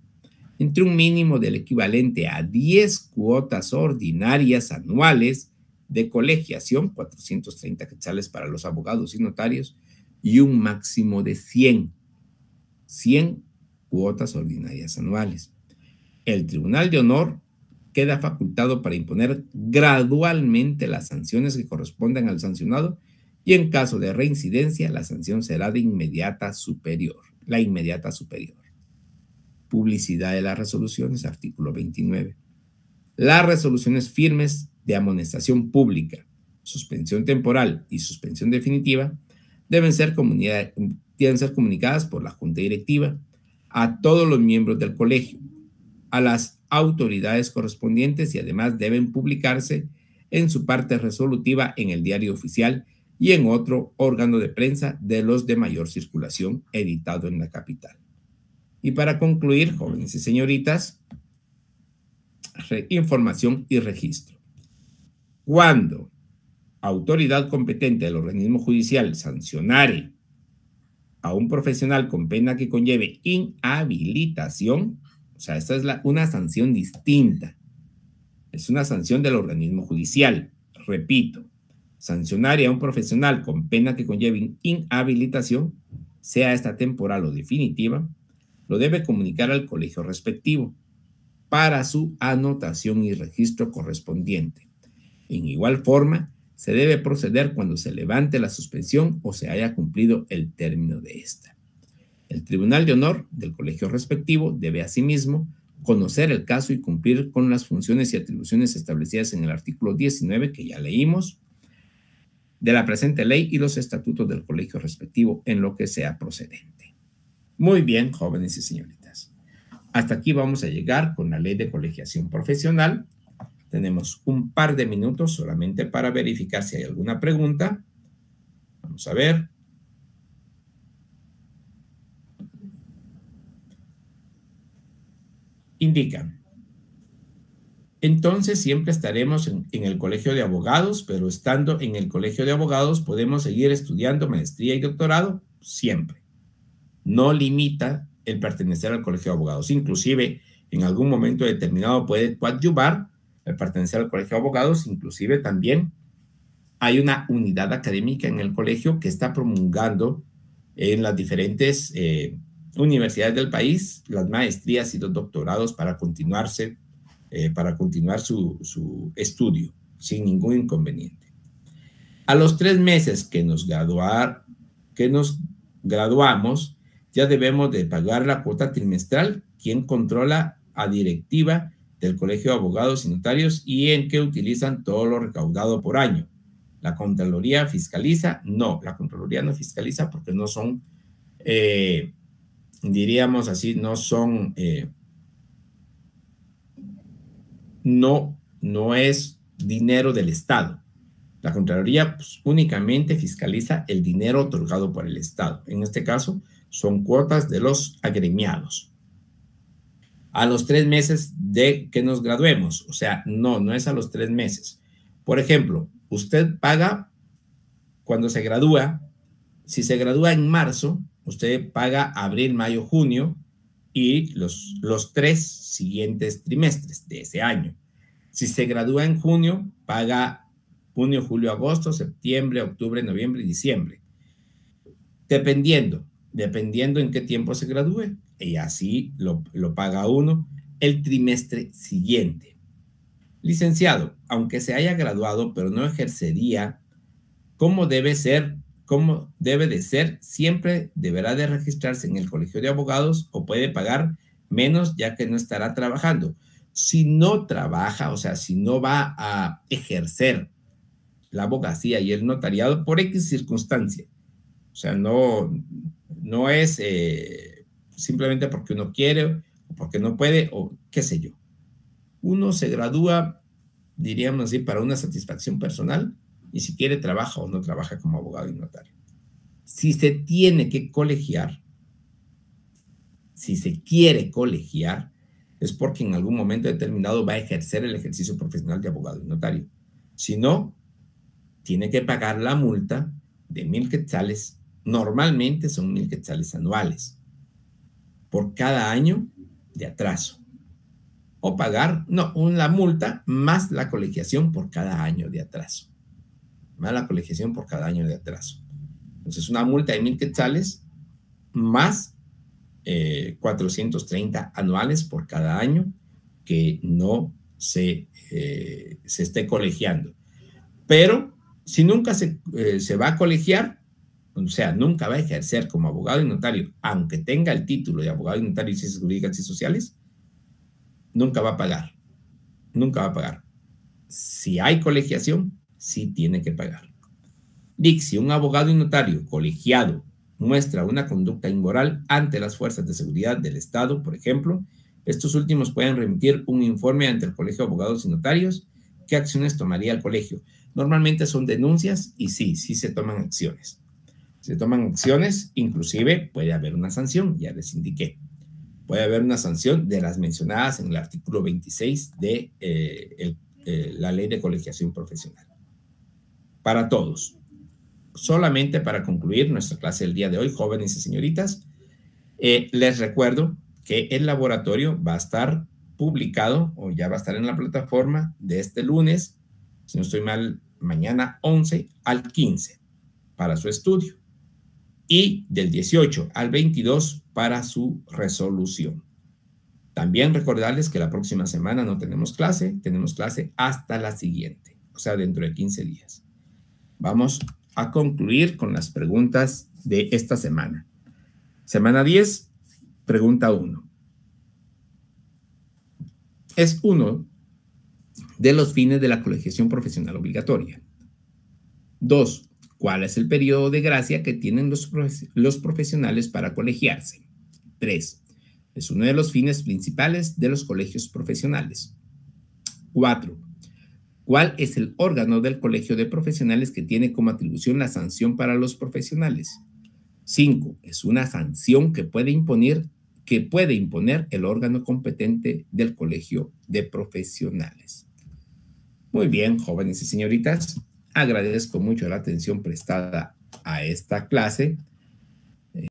entre un mínimo del equivalente a 10 cuotas ordinarias anuales de colegiación, 430 quetzales para los abogados y notarios, y un máximo de 100 cuotas ordinarias anuales. El Tribunal de Honor queda facultado para imponer gradualmente las sanciones que correspondan al sancionado y en caso de reincidencia la sanción será de inmediata superior, la inmediata superior. Publicidad de las resoluciones, artículo 29. Las resoluciones firmes de amonestación pública, suspensión temporal y suspensión definitiva deben ser comunicadas por la Junta Directiva a todos los miembros del colegio, a las autoridades correspondientes y además deben publicarse en su parte resolutiva en el Diario Oficial y en otro órgano de prensa de los de mayor circulación editado en la capital. Y para concluir, jóvenes y señoritas, información y registro. Cuando autoridad competente del organismo judicial sancionare a un profesional con pena que conlleve inhabilitación, o sea, esta es una sanción distinta, es una sanción del organismo judicial. Repito, sancionar a un profesional con pena que conlleve inhabilitación, sea esta temporal o definitiva, lo debe comunicar al colegio respectivo para su anotación y registro correspondiente. En igual forma, se debe proceder cuando se levante la suspensión o se haya cumplido el término de esta. El Tribunal de Honor del colegio respectivo debe asimismo conocer el caso y cumplir con las funciones y atribuciones establecidas en el artículo 19, que ya leímos, de la presente ley y los estatutos del colegio respectivo en lo que sea procedente. Muy bien, jóvenes y señoritas. Hasta aquí vamos a llegar con la ley de colegiación profesional. Tenemos un par de minutos solamente para verificar si hay alguna pregunta. Vamos a ver. Indican. Entonces siempre estaremos en el colegio de abogados, pero estando en el colegio de abogados podemos seguir estudiando maestría y doctorado siempre. No limita el pertenecer al colegio de abogados. Inclusive, en algún momento determinado puede coadyuvar el pertenecer al colegio de abogados. Inclusive también hay una unidad académica en el colegio que está promulgando en las diferentes universidades del país las maestrías y los doctorados para continuar su estudio sin ningún inconveniente. A los 3 meses que nos graduamos, ya debemos de pagar la cuota trimestral. ¿Quién controla a directiva del Colegio de Abogados y Notarios y en qué utilizan todo lo recaudado por año? ¿La Contraloría fiscaliza? No, la Contraloría no fiscaliza porque no son, diríamos así, no son, no es dinero del Estado. La Contraloría pues, únicamente fiscaliza el dinero otorgado por el Estado. En este caso, son cuotas de los agremiados. A los 3 meses de que nos graduemos, o sea, no es a los 3 meses. Por ejemplo, usted paga cuando se gradúa. Si se gradúa en marzo, usted paga abril, mayo, junio y los 3 siguientes trimestres de ese año. Si se gradúa en junio, paga junio, julio, agosto, septiembre, octubre, noviembre y diciembre. Dependiendo en qué tiempo se gradúe, y así lo paga uno el trimestre siguiente. Licenciado, aunque se haya graduado, pero no ejercería como debe de ser, siempre deberá de registrarse en el colegio de abogados o puede pagar menos ya que no estará trabajando. Si no trabaja, o sea, si no va a ejercer la abogacía y el notariado por X circunstancia, o sea, no es simplemente porque uno quiere o porque no puede o qué sé yo. Uno se gradúa, diríamos así, para una satisfacción personal y si quiere trabaja o no trabaja como abogado y notario. Si se tiene que colegiar, si se quiere colegiar, es porque en algún momento determinado va a ejercer el ejercicio profesional de abogado y notario. Si no, tiene que pagar la multa de 1,000 quetzales. Normalmente son 1,000 quetzales anuales por cada año de atraso. o pagar, no, la multa más la colegiación por cada año de atraso. Más la colegiación por cada año de atraso. Entonces, una multa de 1,000 quetzales más 430 anuales por cada año que no se esté colegiando. Pero si nunca se va a colegiar, o sea, nunca va a ejercer como abogado y notario, aunque tenga el título de abogado y notario y ciencias jurídicas y sociales, nunca va a pagar. Nunca va a pagar. Si hay colegiación, sí tiene que pagar. Si un abogado y notario colegiado muestra una conducta inmoral ante las fuerzas de seguridad del Estado, por ejemplo, estos últimos pueden remitir un informe ante el Colegio de Abogados y Notarios. ¿Qué acciones tomaría el colegio? Normalmente son denuncias y sí se toman acciones. Se toman acciones, inclusive puede haber una sanción, ya les indiqué. Puede haber una sanción de las mencionadas en el artículo 26 de la Ley de Colegiación Profesional. Para todos. Solamente para concluir nuestra clase del día de hoy, jóvenes y señoritas, les recuerdo que el laboratorio va a estar publicado o ya va a estar en la plataforma de este lunes, si no estoy mal, mañana 11 al 15 para su estudio y del 18 al 22 para su resolución. También recordarles que la próxima semana no tenemos clase hasta la siguiente, o sea, dentro de 15 días. Vamos a concluir con las preguntas de esta semana. Semana 10, pregunta 1. Es uno de los fines de la colegiación profesional obligatoria. 2. ¿Cuál es el periodo de gracia que tienen los profesionales para colegiarse? 3. Es uno de los fines principales de los colegios profesionales. 4. ¿Cuál es el órgano del colegio de profesionales que tiene como atribución la sanción para los profesionales? 5. Es una sanción que puede imponer el órgano competente del colegio de profesionales. Muy bien, jóvenes y señoritas, agradezco mucho la atención prestada a esta clase.